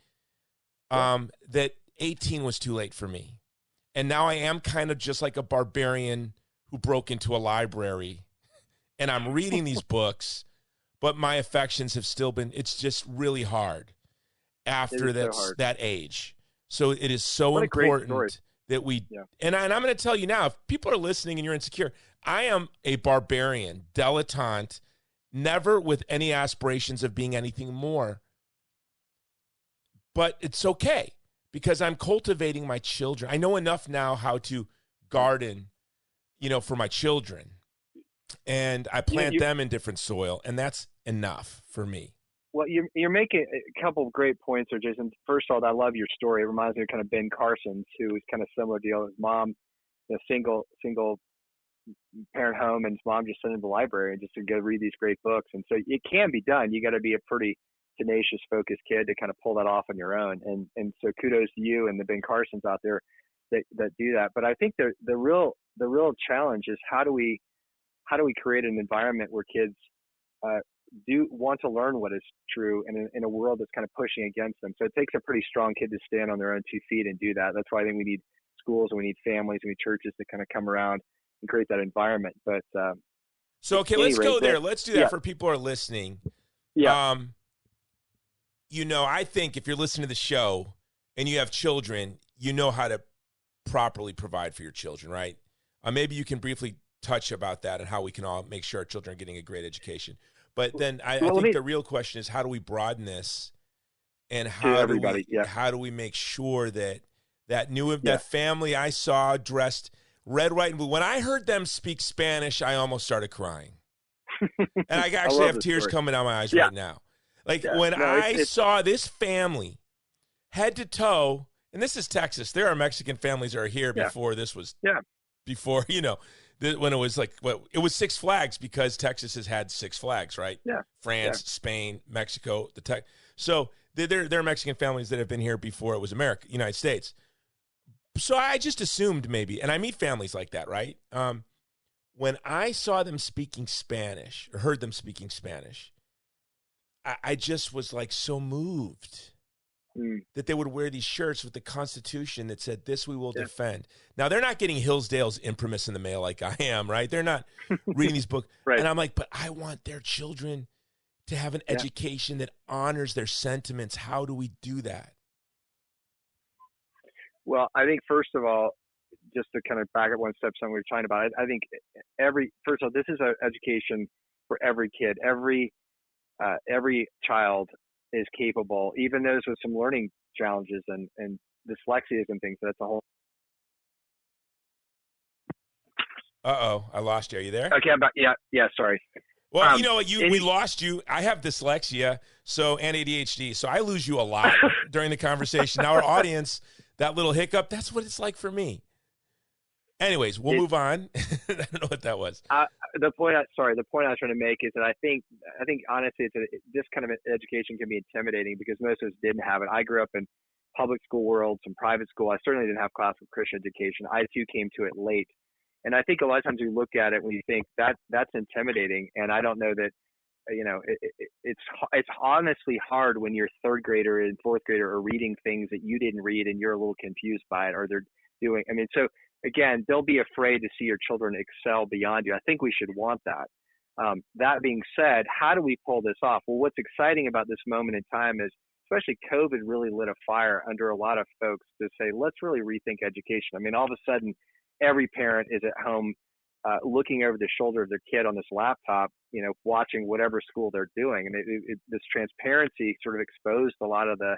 that 18 was too late for me. And now I am kind of just like a barbarian who broke into a library, and I'm reading these books, but my affections have still been, it's just really hard after that age. So it is so important that we, and I'm going to tell you now, if people are listening and you're insecure, I am a barbarian, dilettante, never with any aspirations of being anything more. But it's okay, because I'm cultivating my children. I know enough now how to garden, for my children. And I plant them in different soil, and that's enough for me. Well, you're making a couple of great points there, Jason. First of all, I love your story. It reminds me of kind of Ben Carson's, who was kind of similar deal. His mom, single parent home, and his mom just sent him to the library and just to go read these great books. And so it can be done. You got to be a pretty tenacious, focused kid to kind of pull that off on your own. And so kudos to you and the Ben Carsons out there that do that. But I think the real challenge is how do we create an environment where kids do want to learn what is true in a world that's kind of pushing against them. So it takes a pretty strong kid to stand on their own 2 feet and do that. That's why I think we need schools and we need families and we need churches to kind of come around and create that environment. But let's go there. Let's do that for people who are listening. Yeah. I think if you're listening to the show and you have children, you know how to properly provide for your children, right? Maybe you can briefly touch about that and how we can all make sure our children are getting a great education. But then I think the real question is, how do we broaden this, and how do we make sure that that family I saw dressed red, white, and blue, when I heard them speak Spanish, I almost started crying. And I actually have tears coming down my eyes right now. When I saw this family head to toe, and this is Texas. There are Mexican families that are here before this was, before, when it was it was Six Flags, because Texas has had Six Flags, right? Yeah. France, Spain, Mexico, so there are Mexican families that have been here before it was United States. So I just assumed maybe, and I meet families like that, right? When I saw them speaking Spanish, or heard them speaking Spanish, I just was so moved that they would wear these shirts with the Constitution that said, "This we will defend." Now, they're not getting Hillsdale's imprimis in the mail like I am, right? They're not reading these books. Right. And I'm like, but I want their children to have an education that honors their sentiments. How do we do that? Well, I think, first of all, just to kind of back up one step, something we were talking about, I think first of all, this is an education for every kid. Every child is capable, even those with some learning challenges and dyslexias and things. That's a whole. I lost you. Are you there? Okay, I'm back. Yeah. Sorry. Well, you know what? We lost you. I have dyslexia, and ADHD, so I lose you a lot during the conversation. Now our audience, that little hiccup, that's what it's like for me. Anyways, we'll move on. I don't know what that was. The point I was trying to make is that I think honestly, this kind of education can be intimidating because most of us didn't have it. I grew up in public school world, some private school. I certainly didn't have classical Christian education. I too came to it late. And I think a lot of times we look at it when you think that's intimidating. And I don't know that, it's honestly hard when your third grader and fourth grader are reading things that you didn't read and you're a little confused by it, or they're doing, so again, they'll be afraid to see your children excel beyond you. I think we should want that. That being said, how do we pull this off? Well, what's exciting about this moment in time is, especially COVID really lit a fire under a lot of folks to say, let's really rethink education. All of a sudden, every parent is at home looking over the shoulder of their kid on this laptop, watching whatever school they're doing. And this transparency sort of exposed a lot of the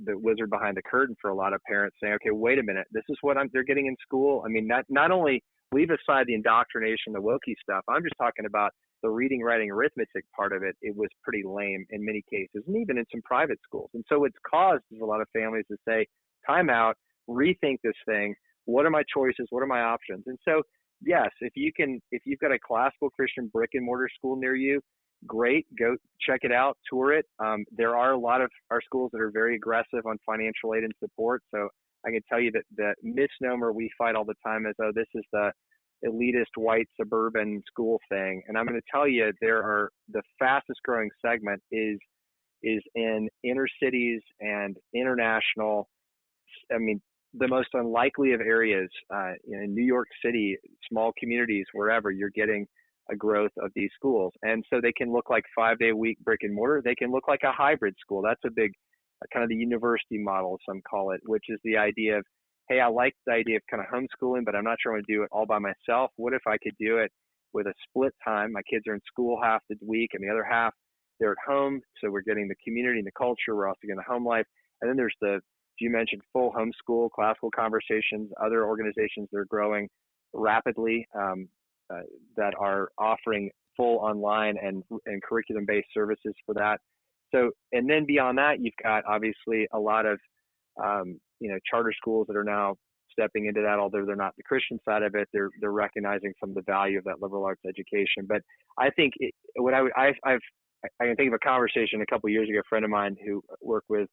wizard behind the curtain for a lot of parents, saying, okay, wait a minute, this is what they're getting in school. Not only leave aside the indoctrination, the wokey stuff, I'm just talking about the reading, writing, arithmetic part of it. It was pretty lame in many cases, and even in some private schools. And so it's caused a lot of families to say, time out, rethink this thing. What are my choices? What are my options? And so, yes, if you've got a classical Christian brick and mortar school near you, great, go check it out, tour it. There are a lot of our schools that are very aggressive on financial aid and support. So I can tell you that the misnomer we fight all the time is, oh, this is the elitist white suburban school thing. And I'm going to tell you, the fastest growing segment is in inner cities and international. The most unlikely of areas, in New York City, small communities, wherever, you're getting a growth of these schools. And so they can look like 5-day a week brick and mortar. They can look like a hybrid school. That's a big kind of the university model, some call it, which is the idea of, hey, I like the idea of kind of homeschooling, but I'm not sure I want to do it all by myself. What if I could do it with a split time? My kids are in school half the week and the other half they're at home. So we're getting the community and the culture. We're also getting the home life. And then there's you mentioned full homeschool, classical conversations, other organizations that are growing rapidly that are offering full online and curriculum-based services for that. So, and then beyond that, you've got obviously a lot of, charter schools that are now stepping into that, although they're not the Christian side of it. They're recognizing some of the value of that liberal arts education. But I think I can think of a conversation a couple of years ago, a friend of mine who worked with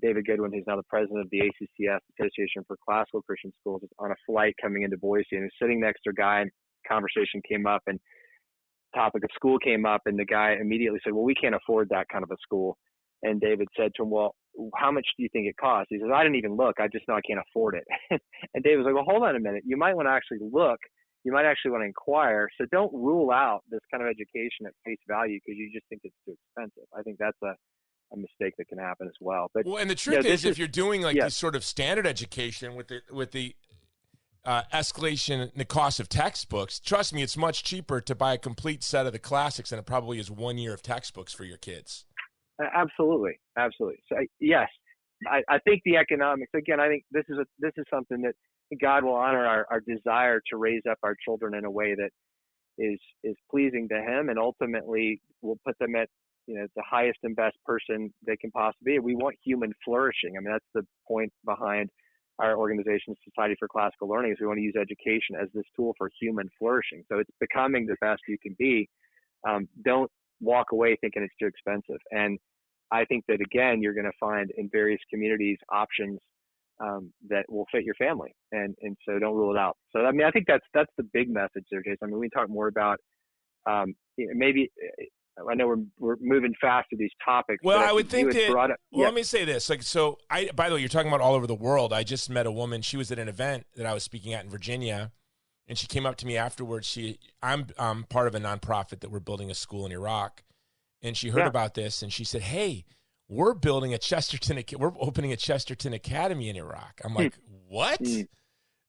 David Goodwin, who's now the president of the ACCS, Association for Classical Christian Schools, is on a flight coming into Boise, and he's sitting next to a guy, and conversation came up, and topic of school came up, and the guy immediately said, well, we can't afford that kind of a school. And David said to him, well, how much do you think it costs? He says, I didn't even look. I just know I can't afford it. And David was like, well, hold on a minute. You might want to actually look you might actually want to inquire. So don't rule out this kind of education at face value because you just think it's too expensive. I think that's a mistake that can happen as well. But and the truth is, if you're doing like yeah. this sort of standard education with the escalation in the cost of textbooks, trust me, it's much cheaper to buy a complete set of the classics than it probably is 1 year of textbooks for your kids. Absolutely. So yes, I think the economics, again, I think this is something that God will honor our desire to raise up our children in a way that is pleasing to him, and ultimately will put them at, the highest and best person they can possibly be. We want human flourishing. I mean, that's the point behind our organization, Society for Classical Learning, is we want to use education as this tool for human flourishing. So it's becoming the best you can be. Don't walk away thinking it's too expensive. And I think that, again, you're going to find in various communities options that will fit your family. And so don't rule it out. So, I mean, I think that's the big message there, Jason. I mean, we talk more about maybe, I know we're moving fast to these topics. Well, I would think that, let me say this. By the way, you're talking about all over the world. I just met a woman. She was at an event that I was speaking at in Virginia, and she came up to me afterwards. I'm part of a nonprofit that we're building a school in Iraq, and she heard about this, and she said, "Hey, we're opening a Chesterton Academy in Iraq." I'm like, "What?"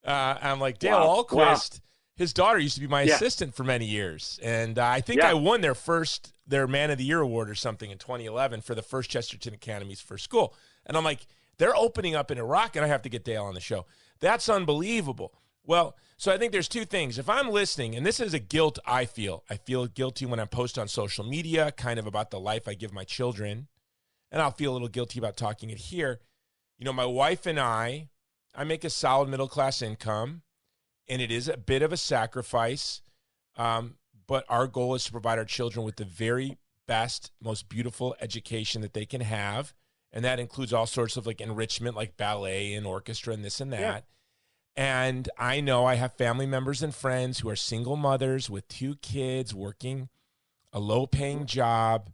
I'm like, Dale Alquist. Wow. His daughter used to be my assistant for many years, and I think I won their Man of the Year award or something in 2011 for the first Chesterton Academy's first school. And I'm like, they're opening up in Iraq, and I have to get Dale on the show. That's unbelievable. Well, so I think there's two things. If I'm listening, and this is a guilt I feel guilty when I post on social media, kind of about the life I give my children, and I'll feel a little guilty about talking it here. My wife and I make a solid middle-class income, and it is a bit of a sacrifice, but our goal is to provide our children with the very best, most beautiful education that they can have, and that includes all sorts of like enrichment, like ballet and orchestra and this and that. Yeah. And I know I have family members and friends who are single mothers with 2 kids working a low-paying job,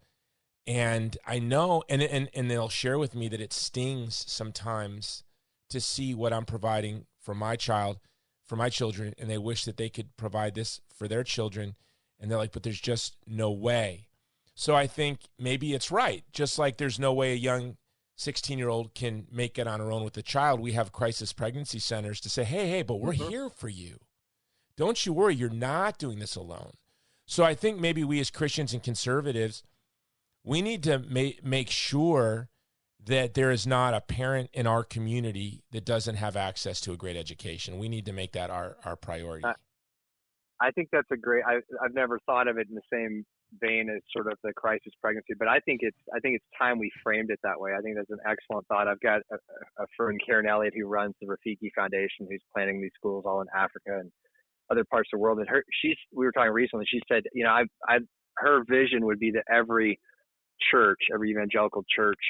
and I know, and they'll share with me that it stings sometimes to see what I'm providing for my children, and they wish that they could provide this for their children, and they're like, but there's just no way. So I think maybe it's right. Just like there's no way a young 16-year-old can make it on her own with a child, we have crisis pregnancy centers to say, hey, but we're here for you. Don't you worry, you're not doing this alone. So I think maybe we as Christians and conservatives, we need to make sure that there is not a parent in our community that doesn't have access to a great education. We need to make that our priority. I think that's a great. I've never thought of it in the same vein as sort of the crisis pregnancy, but I think it's time we framed it that way. I think that's an excellent thought. I've got a friend, Karen Elliott, who runs the Rafiki Foundation, who's planning these schools all in Africa and other parts of the world. And we were talking recently. She said, her vision would be that every church, every evangelical church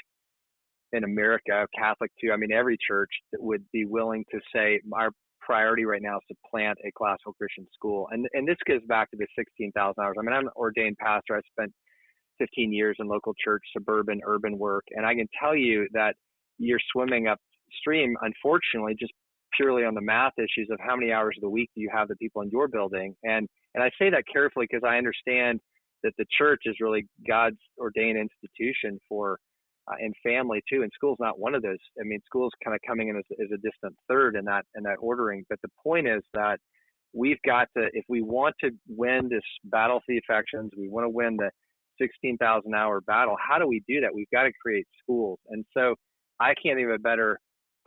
in America, Catholic too, I mean, every church that would be willing to say, our priority right now is to plant a classical Christian school. And this goes back to the 16,000 hours. I mean, I'm an ordained pastor. I spent 15 years in local church, suburban, urban work. And I can tell you that you're swimming upstream, unfortunately, just purely on the math issues of how many hours of the week do you have the people in your building. And I say that carefully because I understand that the church is really God's ordained institution for and family too, and school's not one of those. I mean, school's kind of coming in as a distant third in that ordering. But the point is that we've got to, if we want to win this battle for the affections, we want to win the 16,000 hour battle. How do we do that? We've got to create schools. And so I can't think of a better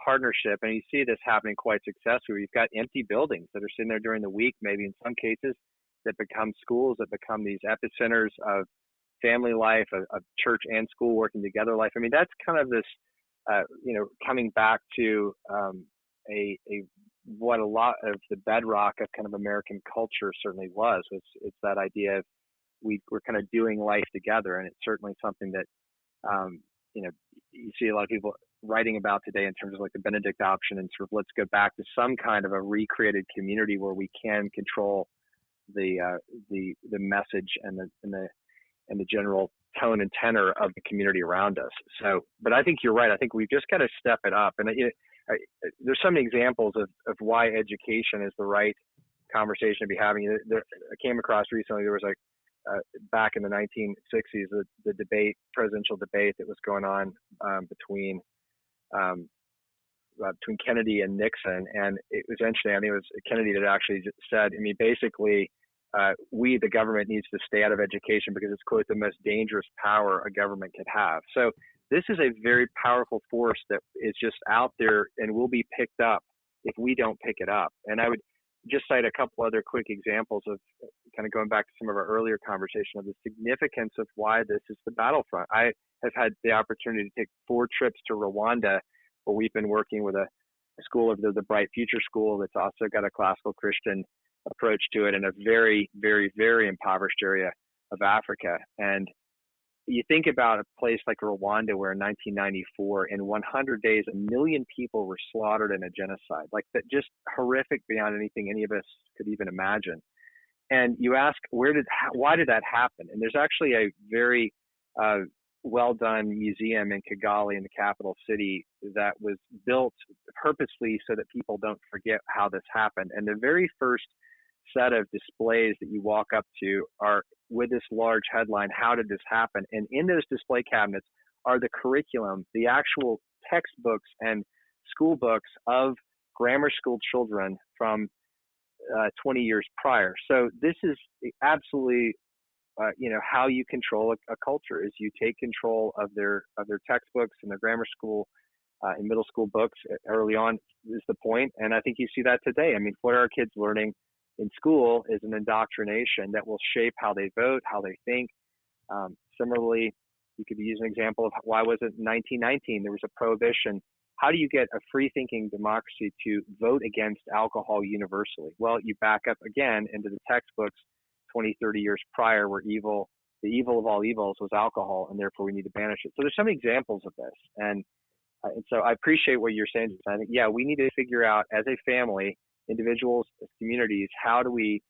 partnership. And you see this happening quite successfully. You've got empty buildings that are sitting there during the week, maybe in some cases, that become schools, that become these epicenters of family life, of church and school working together life. I mean, that's kind of this, coming back to what a lot of the bedrock of kind of American culture certainly was. It's that idea of we're kind of doing life together, and it's certainly something that you see a lot of people writing about today in terms of like the Benedict option and sort of let's go back to some kind of a recreated community where we can control the message and the general tone and tenor of the community around us. So, but I think you're right. I think we've just got to step it up. And there's so many examples of why education is the right conversation to be having. I came across recently, there was back in the 1960s, the presidential debate that was going on between Kennedy and Nixon. And it was interesting. I mean, it was Kennedy that actually just said, I mean, basically, we, the government, needs to stay out of education because it's, quote, the most dangerous power a government could have. So this is a very powerful force that is just out there and will be picked up if we don't pick it up. And I would just cite a couple other quick examples of kind of going back to some of our earlier conversation of the significance of why this is the battlefront. I have had the opportunity to take 4 trips to Rwanda, where we've been working with a school of the Bright Future School that's also got a classical Christian approach to it in a very, very, very impoverished area of Africa. And you think about a place like Rwanda, where in 1994, in 100 days, 1 million people were slaughtered in a genocide, like that, just horrific beyond anything any of us could even imagine. And you ask, why did that happen? And there's actually a very well done museum in Kigali, in the capital city, that was built purposely so that people don't forget how this happened. And the very first set of displays that you walk up to are with this large headline, "How did this happen?" And in those display cabinets are the curriculum, the actual textbooks and school books of grammar school children from 20 years prior. So this is absolutely, how you control a culture is you take control of their textbooks and their grammar school and middle school books early on is the point. And I think you see that today. I mean, what are our kids learning in school is an indoctrination that will shape how they vote, how they think. Similarly, you could use an example of why was it in 1919 there was a prohibition. How do you get a free-thinking democracy to vote against alcohol universally? Well, you back up again into the textbooks 20, 30 years prior, where the evil of all evils was alcohol, and therefore we need to banish it. So there's some examples of this. And so I appreciate what you're saying. I think, we need to figure out as a family, individuals, as communities, how do we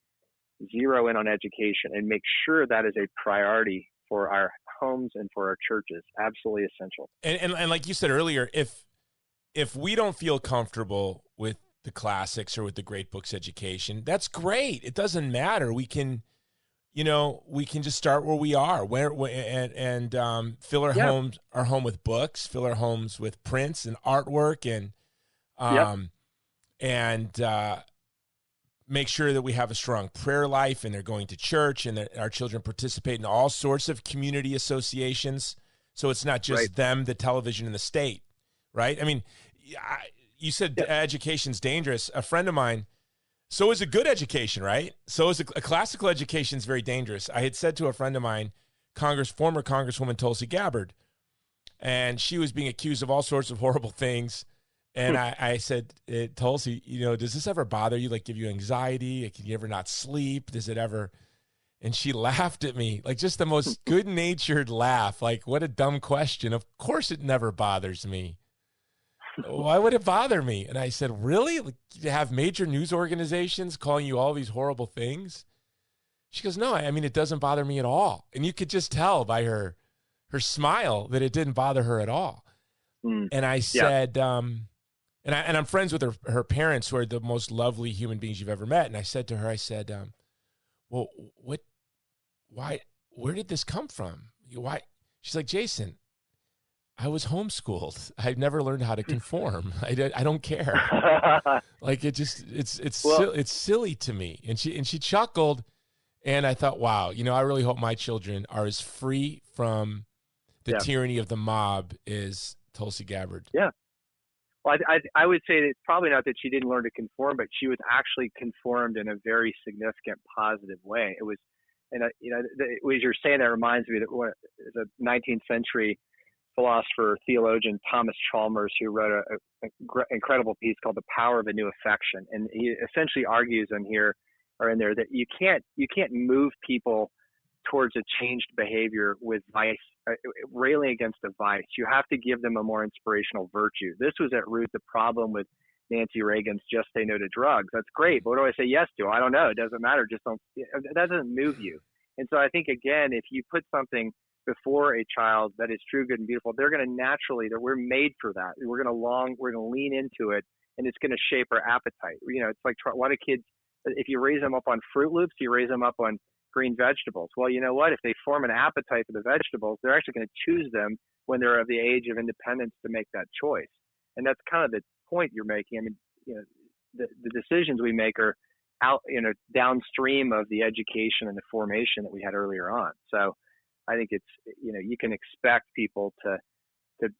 zero in on education and make sure that is a priority for our homes and for our churches. Absolutely essential. And like you said earlier, if we don't feel comfortable with the classics or with the great books education, that's great. It doesn't matter. We can just start where we are, and fill our home with books, fill our homes with prints and artwork, and make sure that we have a strong prayer life, and they're going to church, and that our children participate in all sorts of community associations. So it's not just them, the television, and the state, right? I mean, you said education's dangerous. A friend of mine, so is a good education, right? So is a classical education is very dangerous. I had said to a friend of mine, former Congresswoman Tulsi Gabbard, and she was being accused of all sorts of horrible things. And I said, Tulsi, does this ever bother you? Like, give you anxiety? Can you ever not sleep? Does it ever? And she laughed at me, like just the most good-natured laugh. Like, what a dumb question. Of course it never bothers me. Why would it bother me? And I said, really? Like, you have major news organizations calling you all these horrible things? She goes, no, I mean, it doesn't bother me at all. And you could just tell by her smile that it didn't bother her at all. And I said, and I'm friends with her parents, who are the most lovely human beings you've ever met. And I said to her, well, where did this come from? Why? She's like, Jason, I was homeschooled. I've never learned how to conform. I don't care. Like, it's silly to me. And she chuckled, and I thought, wow, I really hope my children are as free from the tyranny of the mob as Tulsi Gabbard. Yeah. Well, I would say that it's probably not that she didn't learn to conform, but she was actually conformed in a very significant positive way. It was, and as you're saying, that reminds me that the 19th century philosopher, theologian Thomas Chalmers, who wrote an incredible piece called "The Power of a New Affection," and he essentially argues in there that you can't move people towards a changed behavior with vice, railing against a vice. You have to give them a more inspirational virtue. This was at root the problem with Nancy Reagan's "Just Say No to Drugs." That's great, but what do I say yes to? I don't know. It doesn't matter. Just don't. That doesn't move you. And so I think, again, if you put something before a child that is true, good, and beautiful, they're going to naturally, we're made for that. We're going to lean into it, and it's going to shape our appetite. It's like, why do kids if you raise them up on Fruit Loops, you raise them up on green vegetables. Well, you know what? If they form an appetite for the vegetables, they're actually going to choose them when they're of the age of independence to make that choice. And that's kind of the point you're making. I mean, the decisions we make are out, downstream of the education and the formation that we had earlier on. So I think it's, you can expect people to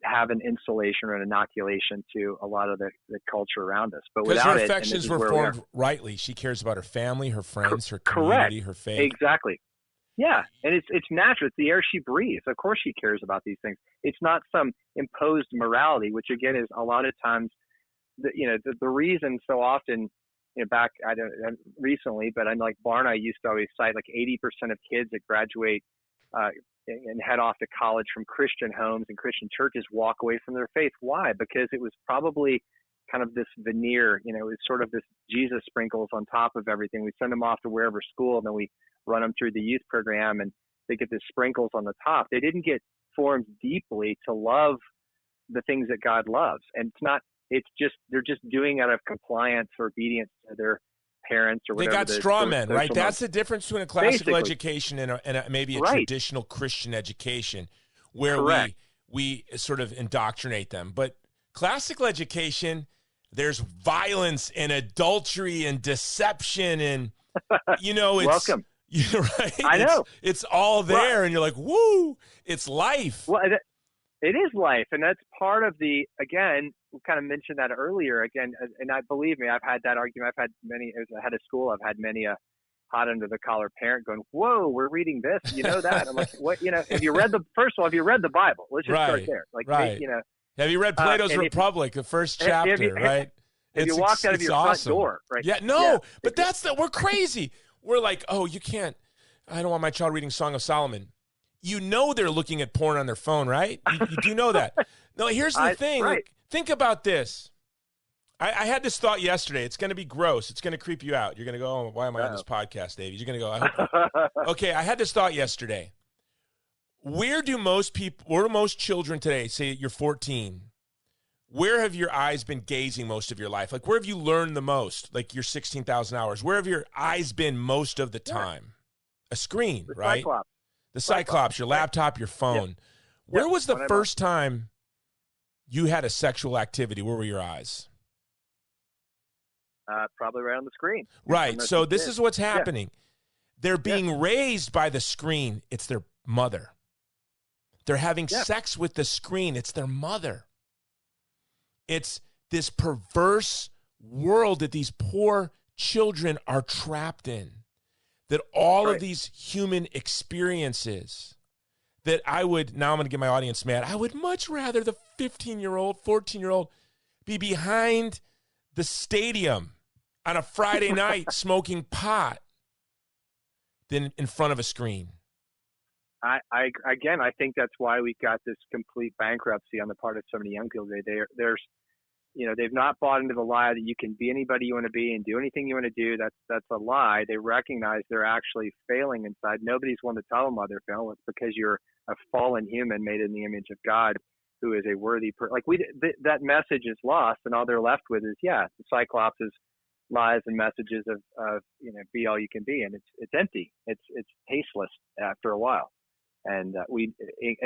have an insulation or an inoculation to a lot of the culture around us. But because without her affections were formed rightly. She cares about her family, her friends, her community, her faith. Exactly. Yeah. And it's natural. It's the air she breathes. Of course she cares about these things. It's not some imposed morality, which again is a lot of times, the reason so often, recently, but I'm like Barna used to always cite like 80% of kids that graduate and head off to college from Christian homes and Christian churches walk away from their faith. Why? Because it was probably kind of this veneer, it was sort of this Jesus sprinkles on top of everything. We send them off to wherever school, and then we run them through the youth program, and they get the sprinkles on the top. They didn't get formed deeply to love the things that God loves. And they're just doing out of compliance or obedience to their parents or whatever. They got straw men, right? That's the difference between a classical education and maybe a traditional Christian education, where we sort of indoctrinate them. But classical education, there's violence and adultery and deception, and it's welcome. Right? I know it's all there, and you're like, woo! It's life. Well, it is life, and that's part of the. Again, we kind of mentioned that earlier. Again, and believe me, I've had that argument. I've had many. As a head of school, I've had many a hot under the collar parent going, "Whoa, we're reading this. You know that?" I'm like, "What? Have you read have you read the Bible? Let's just start there. Like, right. Have you read Plato's Republic, the first chapter? Right? If you walked out of your front door, right? Yeah, no, but we're crazy. We're like, oh, you can't. I don't want my child reading Song of Solomon. They're looking at porn on their phone, right? You do know that. No, here's the thing. Right. Like, think about this. I had this thought yesterday. It's going to be gross. It's going to creep you out. You're going to go, oh, why am I on this podcast, Davies? You're going to go, I hope. Okay, I had this thought yesterday. Where do most children today, say you're 14, where have your eyes been gazing most of your life? Like, where have you learned the most? Like your 16,000 hours. Where have your eyes been most of the time? A screen, right? Cyclops. The Cyclops, your laptop, your phone. Yep. Where was the first time you had a sexual activity? Where were your eyes? Probably right on the screen. Right. So this is what's happening. Yeah. They're being raised by the screen. It's their mother. They're having sex with the screen. It's their mother. It's this perverse world that these poor children are trapped in. That all of these human experiences that now I'm going to get my audience mad. I would much rather the 15-year-old, 14-year-old be behind the stadium on a Friday night smoking pot than in front of a screen. I think that's why we got this complete bankruptcy on the part of so many young people. They've not bought into the lie that you can be anybody you want to be and do anything you want to do. That's a lie. They recognize they're actually failing inside. Nobody's one to tell them why they're failing. It's because you're a fallen human made in the image of God, who is a worthy person. That message is lost, and all they're left with is the Cyclops' lies and messages of be all you can be, and it's empty. It's tasteless after a while. And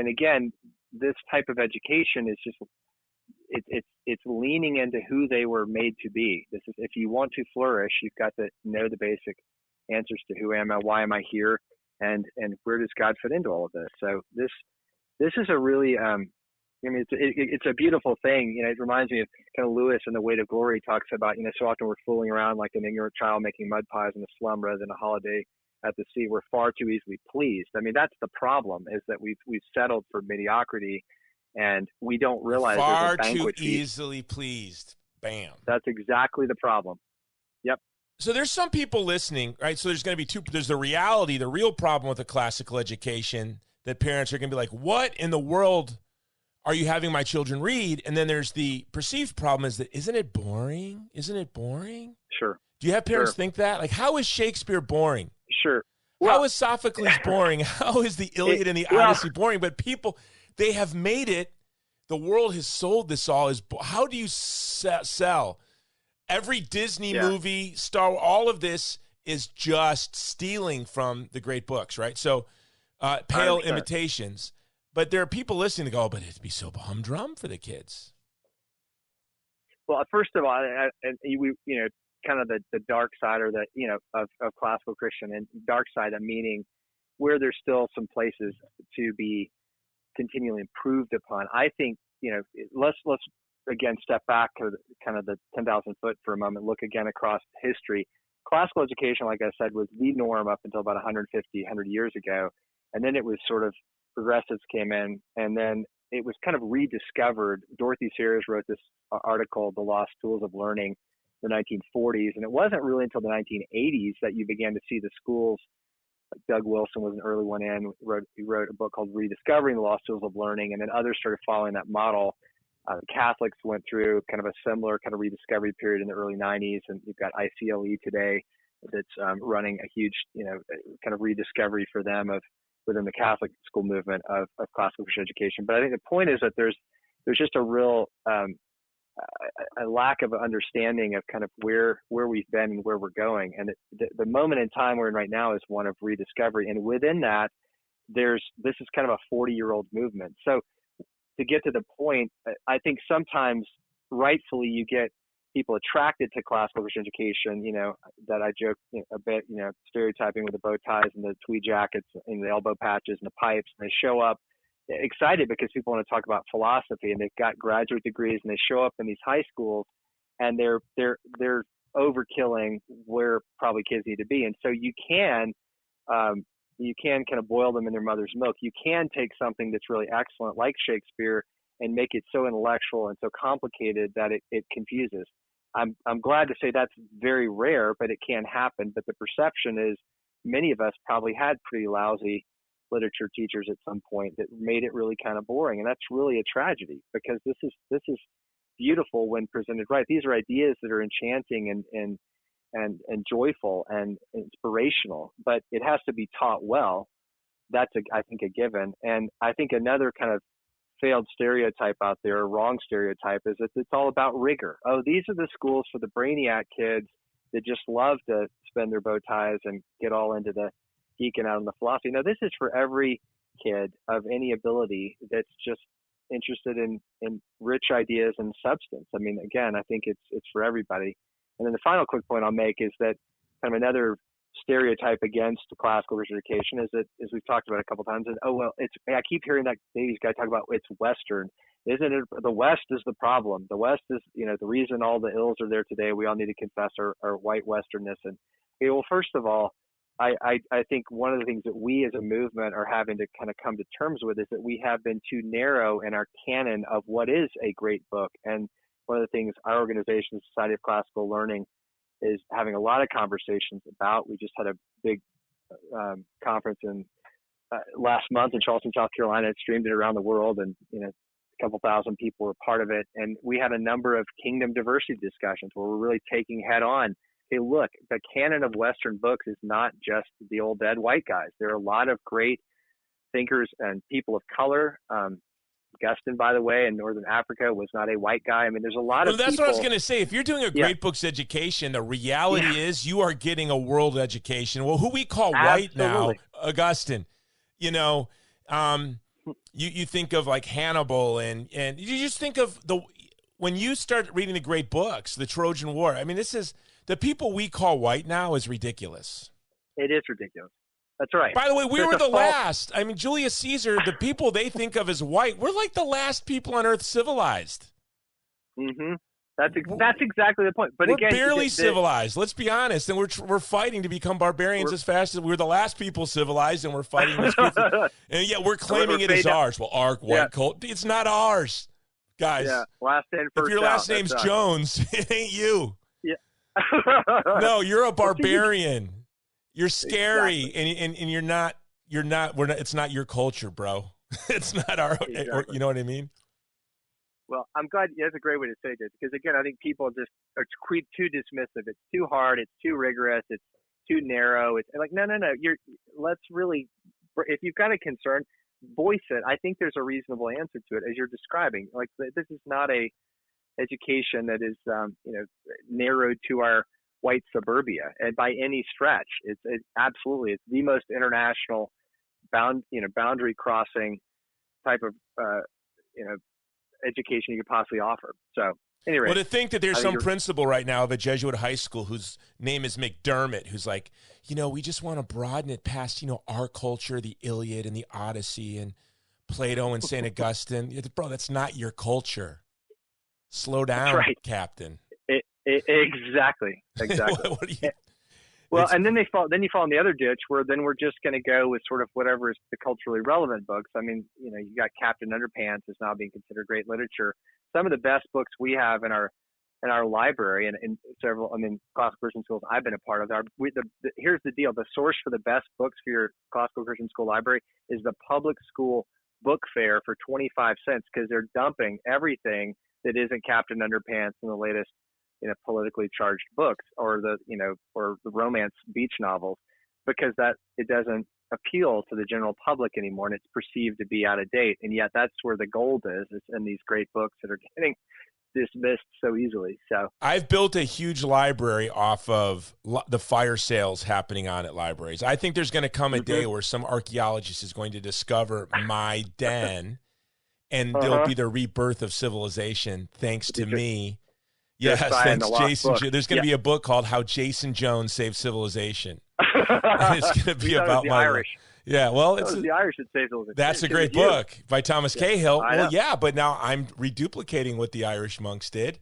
again, this type of education is just it's leaning into who they were made to be. This is, if you want to flourish, you've got to know the basic answers to who am I, why am I here, and where does God fit into all of this. So this is a really it's a beautiful thing. It reminds me of kind of Lewis in The Weight of Glory. Talks about so often we're fooling around like an ignorant child making mud pies in the slum rather than a holiday at the sea. We're far too easily pleased. I mean, that's the problem, is that we've settled for mediocrity, and we don't realize far there's a banquet too feast. Easily pleased. Bam. That's exactly the problem. Yep. So there's some people listening, right? So there's going to be there's the reality, the real problem with a classical education, that parents are going to be like, what in the world are you having my children read? And then there's the perceived problem is that, isn't it boring? Isn't it boring? Sure. Do you have parents think that? Like, how is Shakespeare boring? Sure. How is Sophocles boring? How is the Iliad and the Odyssey boring? But people, they have made it. The world has sold this all as. How do you sell Every Disney movie, Star Wars, all of this is just stealing from the great books, right? So pale 100%. Imitations. But there are people listening to go, oh, but it'd be so humdrum for the kids. Well, first of all, we, kind of the dark side or of classical Christian, and dark side, meaning where there's still some places to be continually improved upon. I think, let's again step back to kind of the 10,000 foot for a moment, look again across history. Classical education, like I said, was the norm up until about 100 years ago. And then it was sort of progressives came in, and then it was kind of rediscovered. Dorothy Sayers wrote this article, The Lost Tools of Learning, in the 1940s. And it wasn't really until the 1980s that you began to see the schools, like Doug Wilson was an early one in, he wrote a book called Rediscovering the Lost Tools of Learning, and then others started following that model. The Catholics went through kind of a similar kind of rediscovery period in the early 90s, and you've got ICLE today that's running a huge, kind of rediscovery for them within the Catholic school movement of classical Christian education. But I think the point is that there's just a real a lack of understanding of kind of where we've been and where we're going. And the moment in time we're in right now is one of rediscovery. And within that, this is kind of a 40-year-old movement. So to get to the point, I think sometimes rightfully you get people attracted to classical Christian education, that I joke a bit, stereotyping with the bow ties and the tweed jackets and the elbow patches and the pipes. And they show up excited because people want to talk about philosophy, and they've got graduate degrees, and they show up in these high schools and they're overkilling where probably kids need to be. And so you can kind of boil them in their mother's milk. You can take something that's really excellent like Shakespeare and make it so intellectual and so complicated that it confuses. I'm glad to say that's very rare, but it can happen. But the perception is many of us probably had pretty lousy literature teachers at some point that made it really kind of boring. And that's really a tragedy, because this is beautiful when presented right. These are ideas that are enchanting and joyful and inspirational, but it has to be taught well. That's I think a given. And I think another kind of failed stereotype out there, or wrong stereotype, is that it's all about rigor. Oh, these are the schools for the brainiac kids that just love to spend their bow ties and get all into the geeking out on the philosophy. No, this is for every kid of any ability that's just interested in rich ideas and substance. I mean, again, I think it's for everybody. And then the final quick point I'll make is that kind of another stereotype against the classical Christian education is that, as we've talked about a couple of times, I keep hearing that Davies guy talk about it's Western. Isn't it? The West is the problem. The West is, the reason all the ills are there today. We all need to confess our white Westernness. And well, first of all, I think one of the things that we as a movement are having to kind of come to terms with is that we have been too narrow in our canon of what is a great book. And one of the things our organization, the Society of Classical Learning, is having a lot of conversations about. We just had a big conference in last month in Charleston, South Carolina. It streamed it around the world, and a couple thousand people were part of it. And we had a number of kingdom diversity discussions where we're really taking head on, hey, look, the canon of Western books is not just the old dead white guys. There are a lot of great thinkers and people of color. Augustine, by the way, in Northern Africa was not a white guy. I mean, there's a lot of that's people. what I was going to say. If you're doing a great books education, the reality is you are getting a world education. Well, who we call white now, Augustine, you think of like Hannibal, and you just think of when you start reading the great books, the Trojan War. I mean, this is the people we call white now is ridiculous. It is ridiculous. That's right. By the way, we were the last. I mean, Julius Caesar, the people they think of as white, we're like the last people on earth civilized. Mm-hmm. That's exactly the point. But we're again, barely civilized. Let's be honest. And we're fighting to become barbarians as fast as we're the last people civilized, and we're fighting this quickly. And yet we're claiming it as ours. Well, our white cult, it's not ours, guys. Yeah, last in, first if your last name's Jones, it ain't you. Yeah. No, you're a barbarian. You're scary, exactly. and you're not. It's not your culture, bro. It's not our. Exactly. You know what I mean? Well, I'm glad. That's a great way to say this, because again, I think people just are too dismissive. It's too hard. It's too rigorous. It's too narrow. It's like no. Let's really. If you've got a concern, voice it. I think there's a reasonable answer to it, as you're describing. Like, this is not a education that is, narrowed to our white suburbia, and by any stretch. It's absolutely, it's the most international boundary crossing type of, education you could possibly offer. So anyway. Well, to think that there's some principal right now of a Jesuit high school whose name is McDermott, who's like, we just want to broaden it past, our culture, the Iliad and the Odyssey and Plato and St. Augustine. Bro, that's not your culture. Slow down, right. Captain. Exactly. What do you... Well, and then you fall in the other ditch where then we're just going to go with sort of whatever is the culturally relevant books. I mean, you got Captain Underpants is now being considered great literature. Some of the best books we have in our library and in several, classical Christian schools I've been a part of. Here's the deal. The source for the best books for your classical Christian school library is the public school book fair for 25 cents, because they're dumping everything that isn't Captain Underpants and the latest politically charged books or the romance beach novels, because that it doesn't appeal to the general public anymore, and it's perceived to be out of date. And yet that's where the gold is in these great books that are getting dismissed so easily. So I've built a huge library off of the fire sales happening on at libraries. I think there's going to come a day where some archaeologist is going to discover my den, and there'll be the rebirth of civilization thanks to me. Yes, thanks, Jason. There's going to be a book called How Jason Jones Saved Civilization. It's going to be about the Irish. Yeah, well, it's the Irish that saved civilization. That's a great book by Thomas Cahill. Well, yeah, but now I'm reduplicating what the Irish monks did.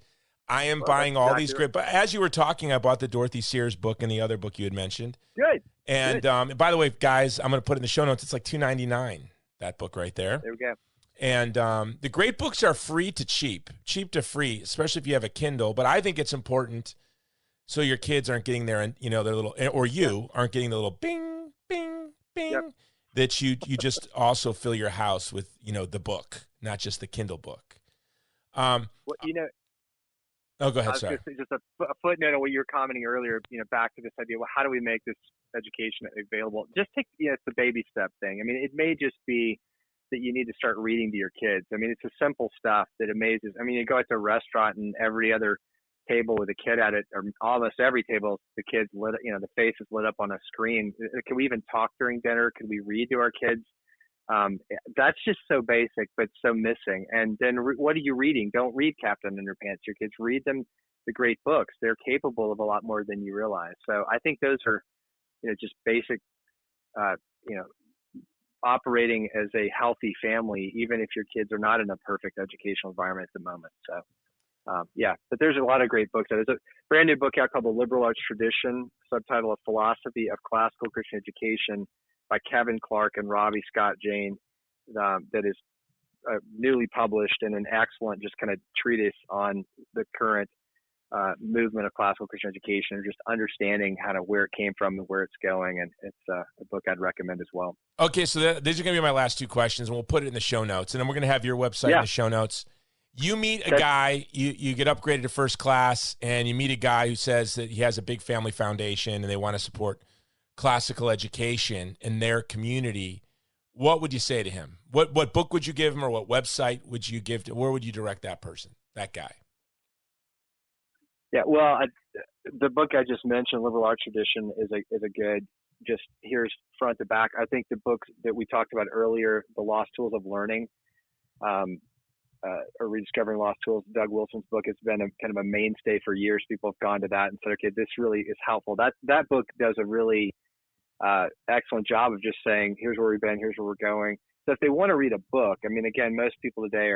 I am buying all these great. But as you were talking, I bought the Dorothy Sayers book and the other book you had mentioned. Good. And by the way, guys, I'm going to put it in the show notes. It's like $2.99. That book right there. There we go. And the great books are free to cheap to free, especially if you have a Kindle. But I think it's important so your kids aren't getting their little, or you aren't getting the little bing, bing, bing, that you just also fill your house with, the book, not just the Kindle book. Oh, go ahead, sorry. Just a footnote on what you were commenting earlier, back to this idea, well, how do we make this education available? Just take, it's the baby step thing. It may just be that you need to start reading to your kids. It's the simple stuff that amazes. You go out to a restaurant and every other table with a kid at it, or almost every table, the kids lit, the face is lit up on a screen. Can we even talk during dinner? Can we read to our kids? That's just so basic, but so missing. And then what are you reading? Don't read Captain Underpants. Your kids, read them the great books. They're capable of a lot more than you realize. So I think those are, just basic, operating as a healthy family, even if your kids are not in a perfect educational environment at the moment. So, but there's a lot of great books. There's a brand new book out called The Liberal Arts Tradition, subtitle of Philosophy of Classical Christian Education by Kevin Clark and Robbie Scott Jane, that is newly published, and an excellent just kind of treatise on the current movement of classical Christian education, and just understanding where it came from and where it's going. And it's a book I'd recommend as well. Okay, so these are going to be my last two questions, and we'll put it in the show notes, and then we're going to have your website in the show notes. You meet a guy, you get upgraded to first class, and you meet a guy who says that he has a big family foundation and they want to support classical education in their community. What would you say to him? What book would you give him, or what website would you give to? Where would you direct that person, that guy? Yeah, well, the book I just mentioned, Liberal Arts Tradition, is a good, just here's front to back. I think the books that we talked about earlier, The Lost Tools of Learning, or Rediscovering Lost Tools, Doug Wilson's book, has been kind of a mainstay for years. People have gone to that and said, okay, this really is helpful. That book does a really excellent job of just saying, here's where we've been, here's where we're going. So if they want to read a book, again, most people today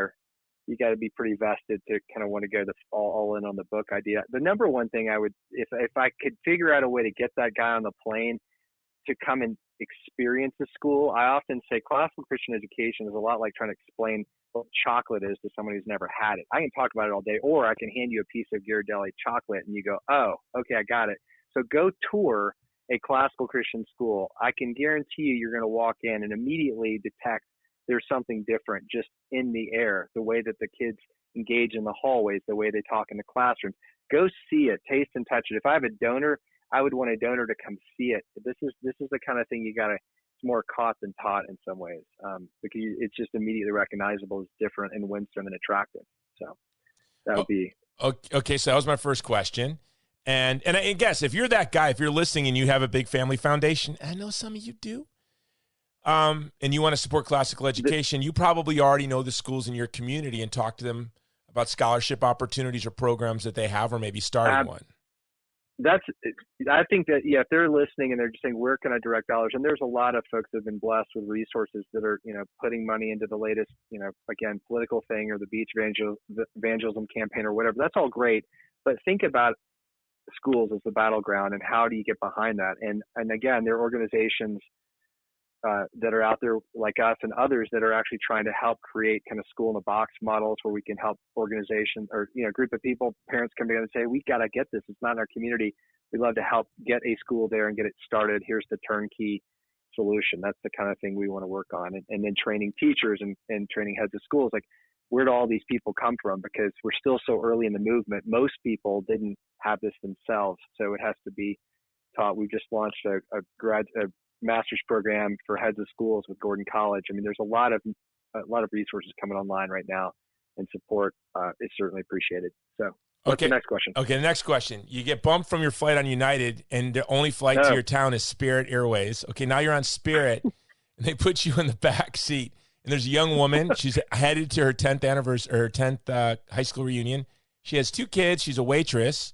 you got to be pretty vested to kind of want to go all in on the book idea. The number one thing I would, if I could figure out a way to get that guy on the plane to come and experience the school, I often say classical Christian education is a lot like trying to explain what chocolate is to someone who's never had it. I can talk about it all day, or I can hand you a piece of Ghirardelli chocolate and you go, oh, okay, I got it. So go tour a classical Christian school. I can guarantee you're going to walk in and immediately detect there's something different just in the air, the way that the kids engage in the hallways, the way they talk in the classrooms. Go see it, taste and touch it. If I have a donor, I would want a donor to come see it. This is the kind of thing it's more caught than taught in some ways, because it's just immediately recognizable as different and winsome and attractive. So, That would be okay. So that was my first question. And I guess if you're that guy, if you're listening and you have a big family foundation, I know some of you do, and you want to support classical education, you probably already know the schools in your community and talk to them about scholarship opportunities or programs that they have, or maybe starting one. I think that, if they're listening and they're just saying, where can I direct dollars? And there's a lot of folks that have been blessed with resources that are, putting money into the latest, again, political thing or the beach evangelism campaign or whatever. That's all great. But think about schools as the battleground and how do you get behind that? And again, there are organizations that are out there like us and others that are actually trying to help create kind of school in a box models where we can help organizations or, a group of people, parents come together and say, we got to get this. It's not in our community. We'd love to help get a school there and get it started. Here's the turnkey solution. That's the kind of thing we want to work on. And then training teachers and training heads of schools. Like, where do all these people come from? Because we're still so early in the movement. Most people didn't have this themselves. So it has to be taught. We just launched a master's program for heads of schools with Gordon College. I mean, there's a lot of resources coming online right now, and support is certainly appreciated. So what's the next question? Okay, the next question. You get bumped from your flight on United, and the only flight to your town is Spirit Airways. Okay, now you're on Spirit, and they put you in the back seat, and there's a young woman. She's headed to her 10th anniversary, or her 10th high school reunion. She has 2 kids. She's a waitress,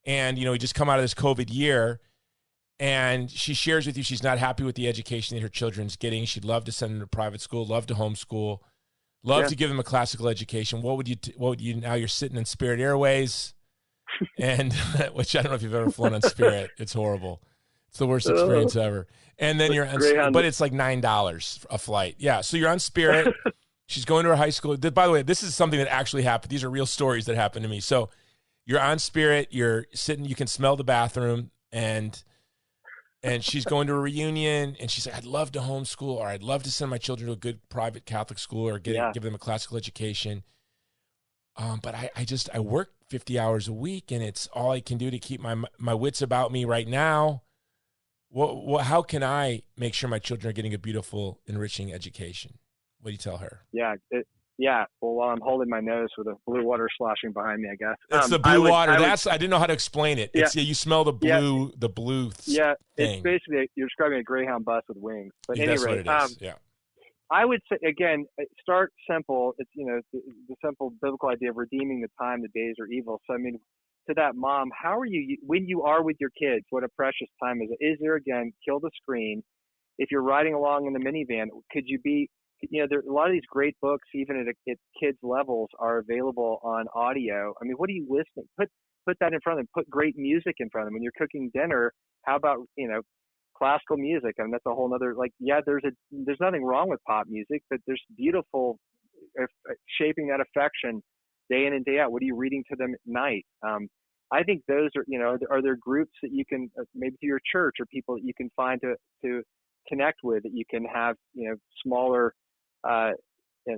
and, we just come out of this COVID year. And she shares with you she's not happy with the education that her children's getting. She'd love to send them to private school, love to homeschool, love to give them a classical education. What would you now you're sitting in Spirit Airways, and which I don't know if you've ever flown on Spirit. It's horrible. It's the worst experience ever. And then you're on, but it's like $9 a flight. Yeah. So you're on Spirit. She's going to her high school. By the way, this is something that actually happened. These are real stories that happened to me. So you're on Spirit, you're sitting, you can smell the bathroom, and she's going to a reunion, and she's like, I'd love to homeschool, or I'd love to send my children to a good private Catholic school, or give them a classical education. But I work 50 hours a week, and it's all I can do to keep my wits about me right now. How can I make sure my children are getting a beautiful, enriching education? What do you tell her? Yeah. Well, while I'm holding my nose with the blue water sloshing behind me, I guess. It's the blue water. I didn't know how to explain it. It's, you smell the blue, the blue Yeah, thing. It's basically, you're describing a Greyhound bus with wings. But That's anyway, what it is. Yeah. I would say, again, start simple. It's, the simple biblical idea of redeeming the time, the days are evil. So, I mean, to that mom, how are you, when you are with your kids, what a precious time is it? Is there, again, kill the screen? If you're riding along in the minivan, could you be, there a lot of these great books, even at kids' levels, are available on audio. I mean, what are you listening? Put that in front of them. Put great music in front of them. When you're cooking dinner, how about, classical music? I mean, that's a whole nother, there's nothing wrong with pop music, but there's beautiful shaping that affection day in and day out. What are you reading to them at night? I think those are there groups that you can, maybe through your church, or people that you can find to connect with, that you can have, smaller,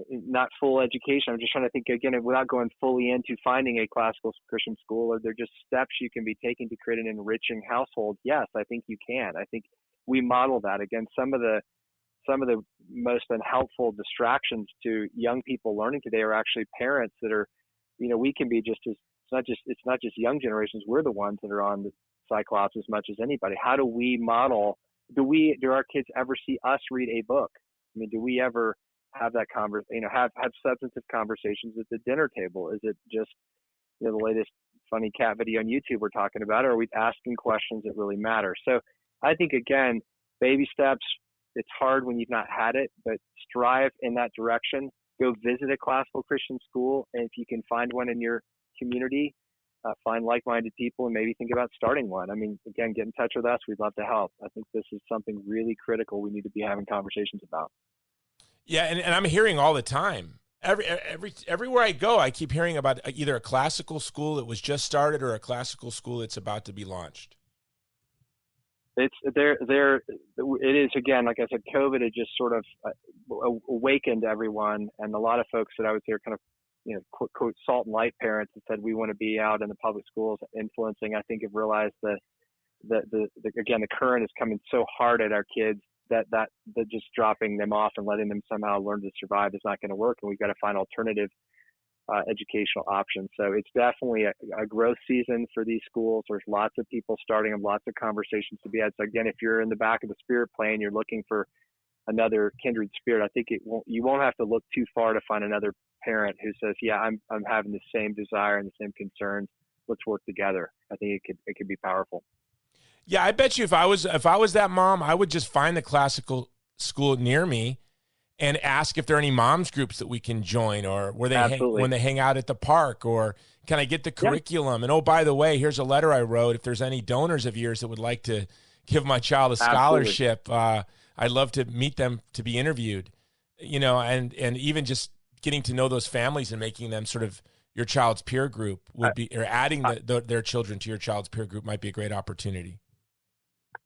not full education. I'm just trying to think again, without going fully into finding a classical Christian school. Are there just steps you can be taking to create an enriching household? Yes, I think you can. I think we model that. Again, some of the most unhelpful distractions to young people learning today are actually parents that are, we can be just as, it's not just young generations. We're the ones that are on the Cyclops as much as anybody. How do we model? Do our kids ever see us read a book? I mean, do we ever have that have substantive conversations at the dinner table? Is it just, the latest funny cat video on YouTube we're talking about, or are we asking questions that really matter? So I think, again, baby steps. It's hard when you've not had it, but strive in that direction. Go visit a classical Christian school, and if you can find one in your community, find like-minded people, and maybe think about starting one. I mean, again, get in touch with us. We'd love to help. I think this is something really critical we need to be having conversations about. Yeah, and I'm hearing all the time. Everywhere I go, I keep hearing about either a classical school that was just started or a classical school that's about to be launched. It is, again, like I said, COVID had just sort of awakened everyone, and a lot of folks that I would say are kind of, quote, salt and light parents that said we want to be out in the public schools influencing, I think have realized that again, the current is coming so hard at our kids that just dropping them off and letting them somehow learn to survive is not going to work, and we've got to find alternative educational options. So it's definitely a growth season for these schools. There's lots of people starting them, lots of conversations to be had. So again, if you're in the back of the Spirit plane, you're looking for another kindred spirit, I think you won't have to look too far to find another parent who says, yeah, I'm having the same desire and the same concerns. Let's work together. I think it could be powerful. Yeah, I bet you if I was that mom, I would just find the classical school near me and ask if there are any moms groups that we can join, or where they when they hang out at the park, or can I get the curriculum? And oh, by the way, here's a letter I wrote. If there's any donors of yours that would like to give my child a scholarship, I'd love to meet them to be interviewed. And even just getting to know those families and making them sort of your child's peer group would be, or adding their children to your child's peer group might be a great opportunity.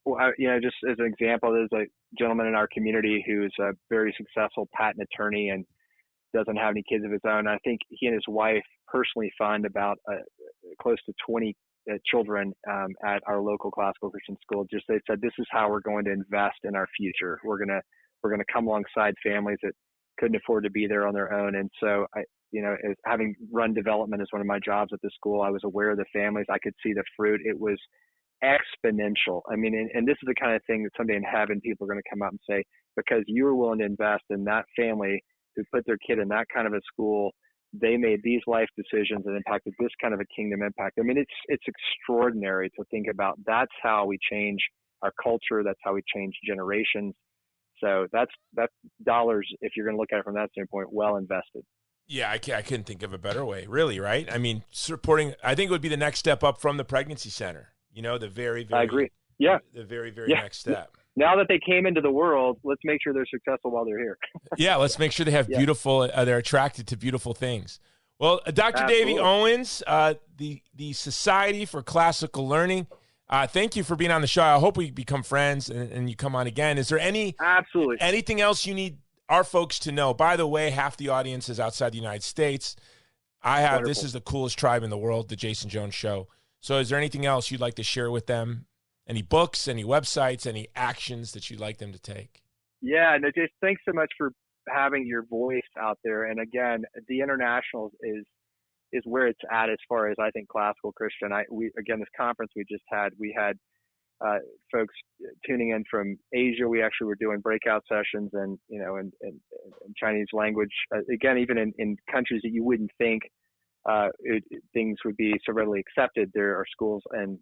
Well, just as an example, there's a gentleman in our community who's a very successful patent attorney and doesn't have any kids of his own. I think he and his wife personally fund about close to 20 children at our local classical Christian school. Just they said, this is how we're going to invest in our future. We're gonna come alongside families that couldn't afford to be there on their own. And so as having run development as one of my jobs at the school, I was aware of the families. I could see the fruit. It was exponential. I mean, and this is the kind of thing that someday in heaven people are going to come out and say, because you were willing to invest in that family who put their kid in that kind of a school, they made these life decisions that impacted this kind of a kingdom impact. I mean, it's extraordinary to think about. That's how we change our culture. That's how we change generations. So that's dollars, if you're going to look at it from that standpoint, well invested. Yeah, I couldn't think of a better way, really, right? I mean, supporting, I think it would be the next step up from the pregnancy center. The very, very, I agree. Yeah. The very, very next step. Now that they came into the world, let's make sure they're successful while they're here. Yeah. Let's make sure they have beautiful, they're attracted to beautiful things. Well, Dr. Davies Owens, the Society for Classical Learning, thank you for being on the show. I hope we become friends and you come on again. Is there anything else you need our folks to know? By the way, half the audience is outside the United States. This is the coolest tribe in the world, the Jason Jones Show. So is there anything else you'd like to share with them? Any books, any websites, any actions that you'd like them to take? Yeah, no, Jason, thanks so much for having your voice out there. And again, the international is where it's at as far as I think classical Christian. This conference we just had, we had folks tuning in from Asia. We actually were doing breakout sessions and in Chinese language. Again, even in countries that you wouldn't think things would be so readily accepted, there are schools and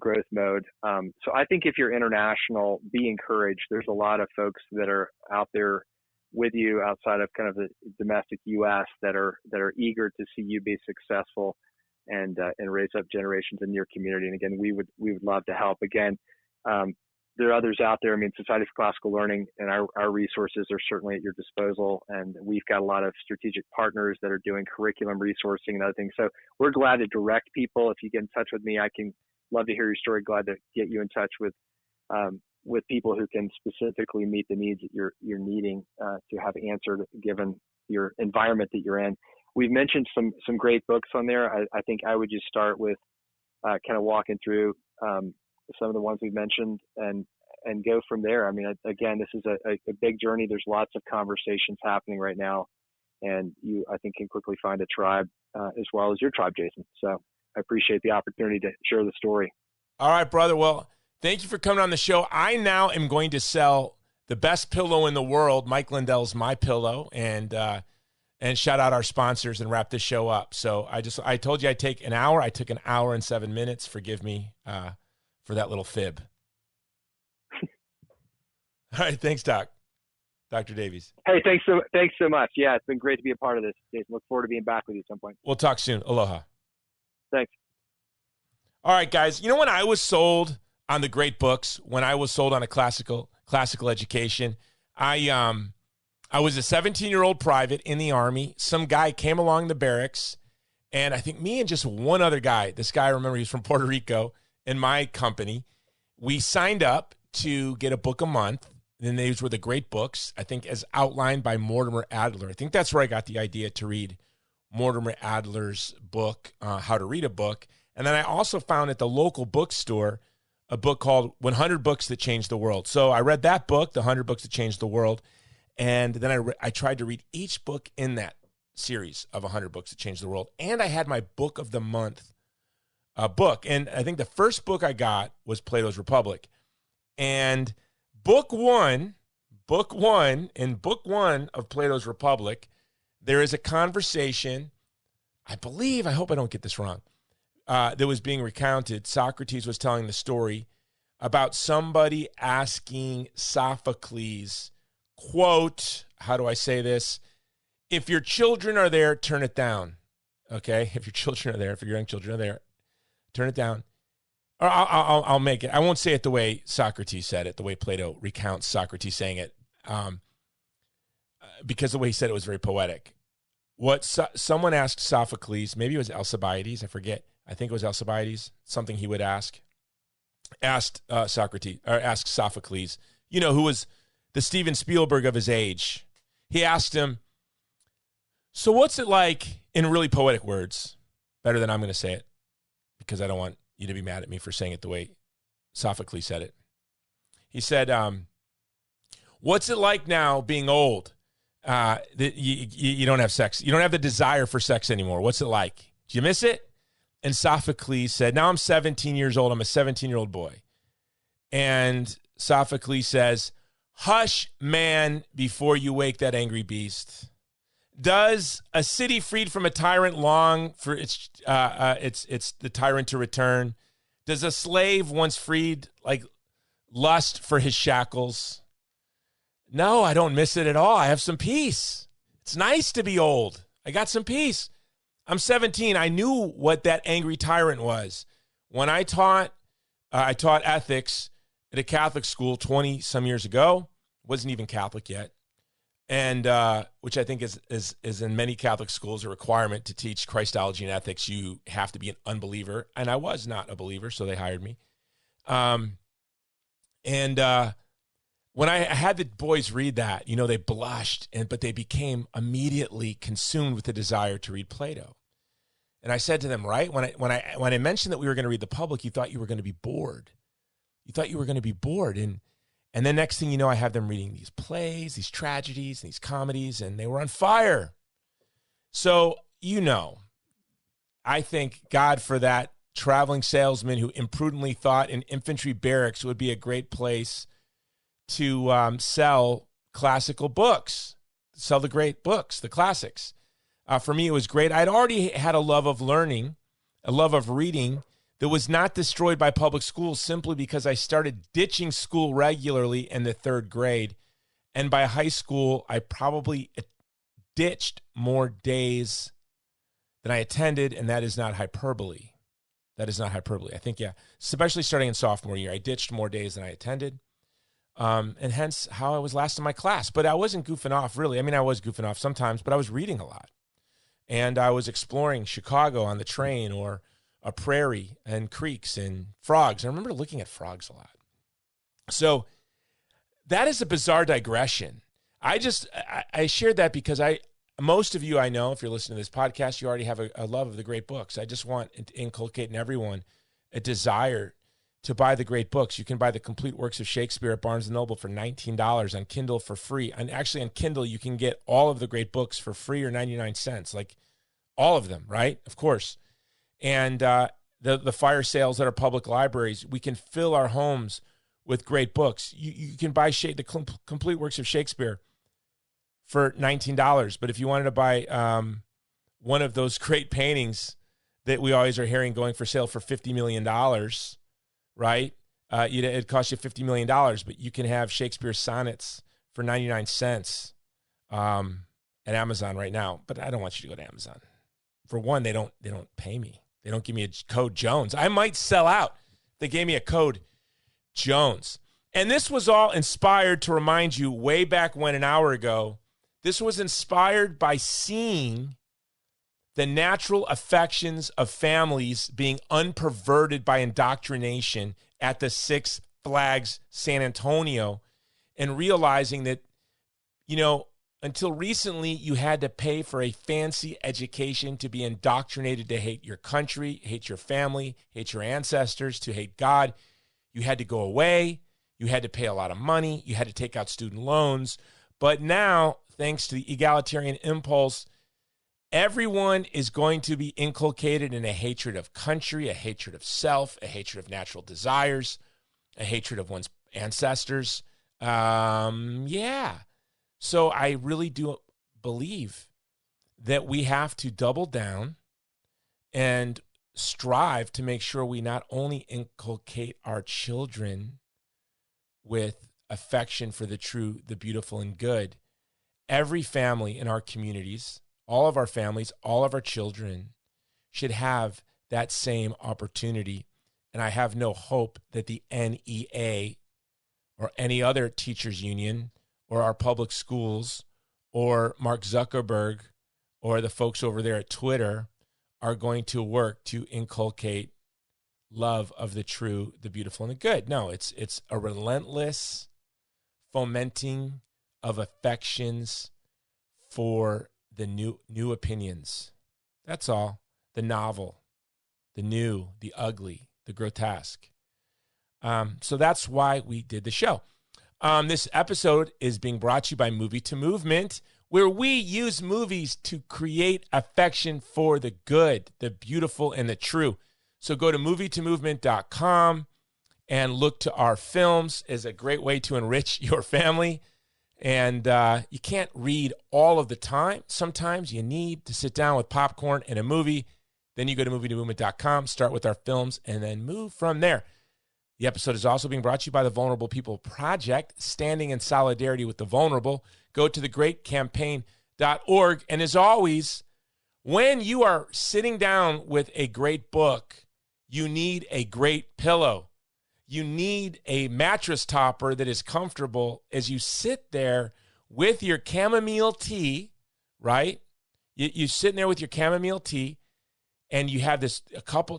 growth mode. So I think if you're international, be encouraged. There's a lot of folks that are out there with you outside of kind of the domestic U.S. that are eager to see you be successful and raise up generations in your community. And again, we would love to help. Again, there are others out there. I mean, Society for Classical Learning and our resources are certainly at your disposal. And we've got a lot of strategic partners that are doing curriculum resourcing and other things. So we're glad to direct people. If you get in touch with me, I can love to hear your story. Glad to get you in touch with people who can specifically meet the needs that you're needing to have answered given your environment that you're in. We've mentioned some great books on there. I think I would just start with kind of walking through some of the ones we've mentioned and go from there. I mean, again, this is a big journey. There's lots of conversations happening right now, and you, I think, can quickly find a tribe as well as your tribe, Jason. So I appreciate the opportunity to share the story. All right, brother. Well, thank you for coming on the show. I now am going to sell the best pillow in the world, Mike Lindell's My Pillow, and shout out our sponsors and wrap this show up. So I told you I'd take an hour. I took an hour and 7 minutes. Forgive me for that little fib. All right. Thanks, Dr. Davies. Hey, thanks so much. Yeah, it's been great to be a part of this, Jason. Look forward to being back with you at some point. We'll talk soon. Aloha. Thanks. All right, guys. You know, when I was sold on the great books, when I was sold on a classical education, I was a 17-year-old private in the Army. Some guy came along the barracks, and I think me and just one other guy, this guy, I remember, he was from Puerto Rico, in my company, we signed up to get a book a month. And these were the great books, I think, as outlined by Mortimer Adler. I think that's where I got the idea to read Mortimer Adler's book, How to Read a Book. And then I also found at the local bookstore a book called 100 Books That Changed the World. So I read that book, The 100 Books That Changed the World. And then I tried to read each book in that series of 100 books that changed the world. And I had my book of the month book. And I think the first book I got was Plato's Republic. And book one of Plato's Republic, there is a conversation, I hope I don't get this wrong, that was being recounted. Socrates was telling the story about somebody asking Sophocles, quote, how do I say this? If your children are there, turn it down. Okay? If your children are there, if your young children are there, turn it down. Or I'll make it. I won't say it the way Socrates said it, the way Plato recounts Socrates saying it, because the way he said it was very poetic. Someone asked Sophocles, maybe it was Alcibiades, I forget. I think it was Alcibiades, something he would asked Sophocles, who was the Steven Spielberg of his age. He asked him, so what's it like, in really poetic words, better than I'm going to say it, because I don't want you to be mad at me for saying it the way Sophocles said it. He said, what's it like now being old? You don't have sex. You don't have the desire for sex anymore. What's it like? Do you miss it? And Sophocles said, now I'm 17 years old. I'm a 17-year-old boy. And Sophocles says, hush, man, before you wake that angry beast. Does a city freed from a tyrant long for its the tyrant to return? Does a slave once freed lust for his shackles? No, I don't miss it at all. I have some peace. It's nice to be old. I got some peace. I'm 17. I knew what that angry tyrant was. When I taught ethics at a Catholic school 20 some years ago. Wasn't even Catholic yet. And which I think is in many Catholic schools a requirement to teach Christology and ethics. You have to be an unbeliever, and I was not a believer, so they hired me. When I had the boys read that, they blushed, but they became immediately consumed with the desire to read Plato. And I said to them, right, when I mentioned that we were going to read the public, you thought you were going to be bored. And then next thing you know, I have them reading these plays, these tragedies, these comedies, and they were on fire. So, I thank God for that traveling salesman who imprudently thought an infantry barracks would be a great place to sell classical books, sell the great books, the classics. For me, it was great. I'd already had a love of learning, a love of reading, that was not destroyed by public schools simply because I started ditching school regularly in the third grade. And by high school, I probably ditched more days than I attended, and that is not hyperbole. I think, especially starting in sophomore year, I ditched more days than I attended. And hence how I was last in my class. But I wasn't goofing off, really. I mean, I was goofing off sometimes, but I was reading a lot. And I was exploring Chicago on the train, or a prairie and creeks and frogs. I remember looking at frogs a lot. So that is a bizarre digression. I shared that because most of you I know, if you're listening to this podcast, you already have a love of the great books. I just want to inculcate in everyone a desire to buy the great books. You can buy the complete works of Shakespeare at Barnes & Noble for $19, on Kindle for free. And actually on Kindle, you can get all of the great books for free or 99 cents, like all of them, right? Of course. And the fire sales at our public libraries, we can fill our homes with great books. You can buy the complete works of Shakespeare for $19. But if you wanted to buy one of those great paintings that we always are hearing going for sale for $50 million, right? It costs you $50 million, but you can have Shakespeare's sonnets for 99 cents at Amazon right now. But I don't want you to go to Amazon. For one, they don't pay me. They don't give me a code Jones. I might sell out. They gave me a code Jones. And this was all inspired, to remind you, way back when, an hour ago, this was inspired by seeing the natural affections of families being unperverted by indoctrination at the Six Flags San Antonio, and realizing that, until recently, you had to pay for a fancy education to be indoctrinated to hate your country, hate your family, hate your ancestors, to hate God. You had to go away. You had to pay a lot of money. You had to take out student loans. But now, thanks to the egalitarian impulse, everyone is going to be inculcated in a hatred of country, a hatred of self, a hatred of natural desires, a hatred of one's ancestors. Yeah. So I really do believe that we have to double down and strive to make sure we not only inculcate our children with affection for the true, the beautiful, and good. Every family in our communities, all of our families, all of our children should have that same opportunity. And I have no hope that the NEA or any other teachers union or our public schools or Mark Zuckerberg or the folks over there at Twitter are going to work to inculcate love of the true, the beautiful, and the good. No, it's a relentless fomenting of affections for the new opinions. That's all. The novel, the new, the ugly, the grotesque. So that's why we did the show. This episode is being brought to you by Movie to Movement, where we use movies to create affection for the good, the beautiful, and the true. So go to movietomovement.com and look to our films as a great way to enrich your family. And you can't read all of the time. Sometimes you need to sit down with popcorn and a movie. Then you go to movietomovement.com, start with our films, and then move from there. The episode is also being brought to you by the Vulnerable People Project, standing in solidarity with the vulnerable. Go to thegreatcampaign.org. And as always, when you are sitting down with a great book, you need a great pillow. You need a mattress topper that is comfortable as you sit there with your chamomile tea, right? You're sitting there with your chamomile tea, and you have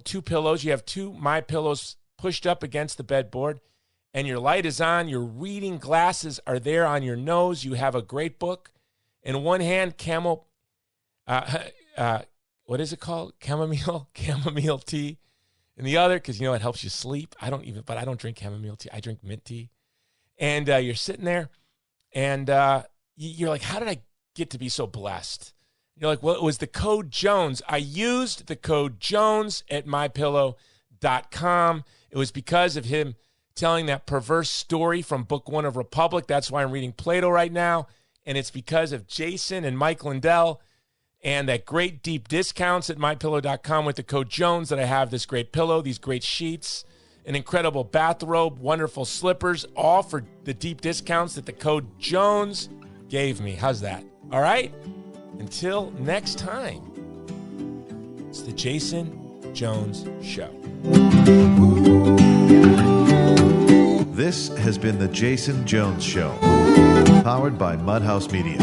two pillows. You have two My Pillows pushed up against the bedboard, and your light is on. Your reading glasses are there on your nose. You have a great book. In one hand, what is it called? Chamomile tea. In the other, because it helps you sleep. I don't drink chamomile tea. I drink mint tea. And you're sitting there, and you're like, how did I get to be so blessed? You're like, well, it was the code Jones. I used the code Jones at mypillow.com. It was because of him telling that perverse story from book 1 of Republic. That's why I'm reading Plato right now. And it's because of Jason and Mike Lindell and that great deep discounts at mypillow.com with the code Jones that I have this great pillow, these great sheets, an incredible bathrobe, wonderful slippers, all for the deep discounts that the code Jones gave me. How's that? All right? Until next time, it's the Jason Jones Show. This has been the Jason Jones Show, powered by Mudhouse Media.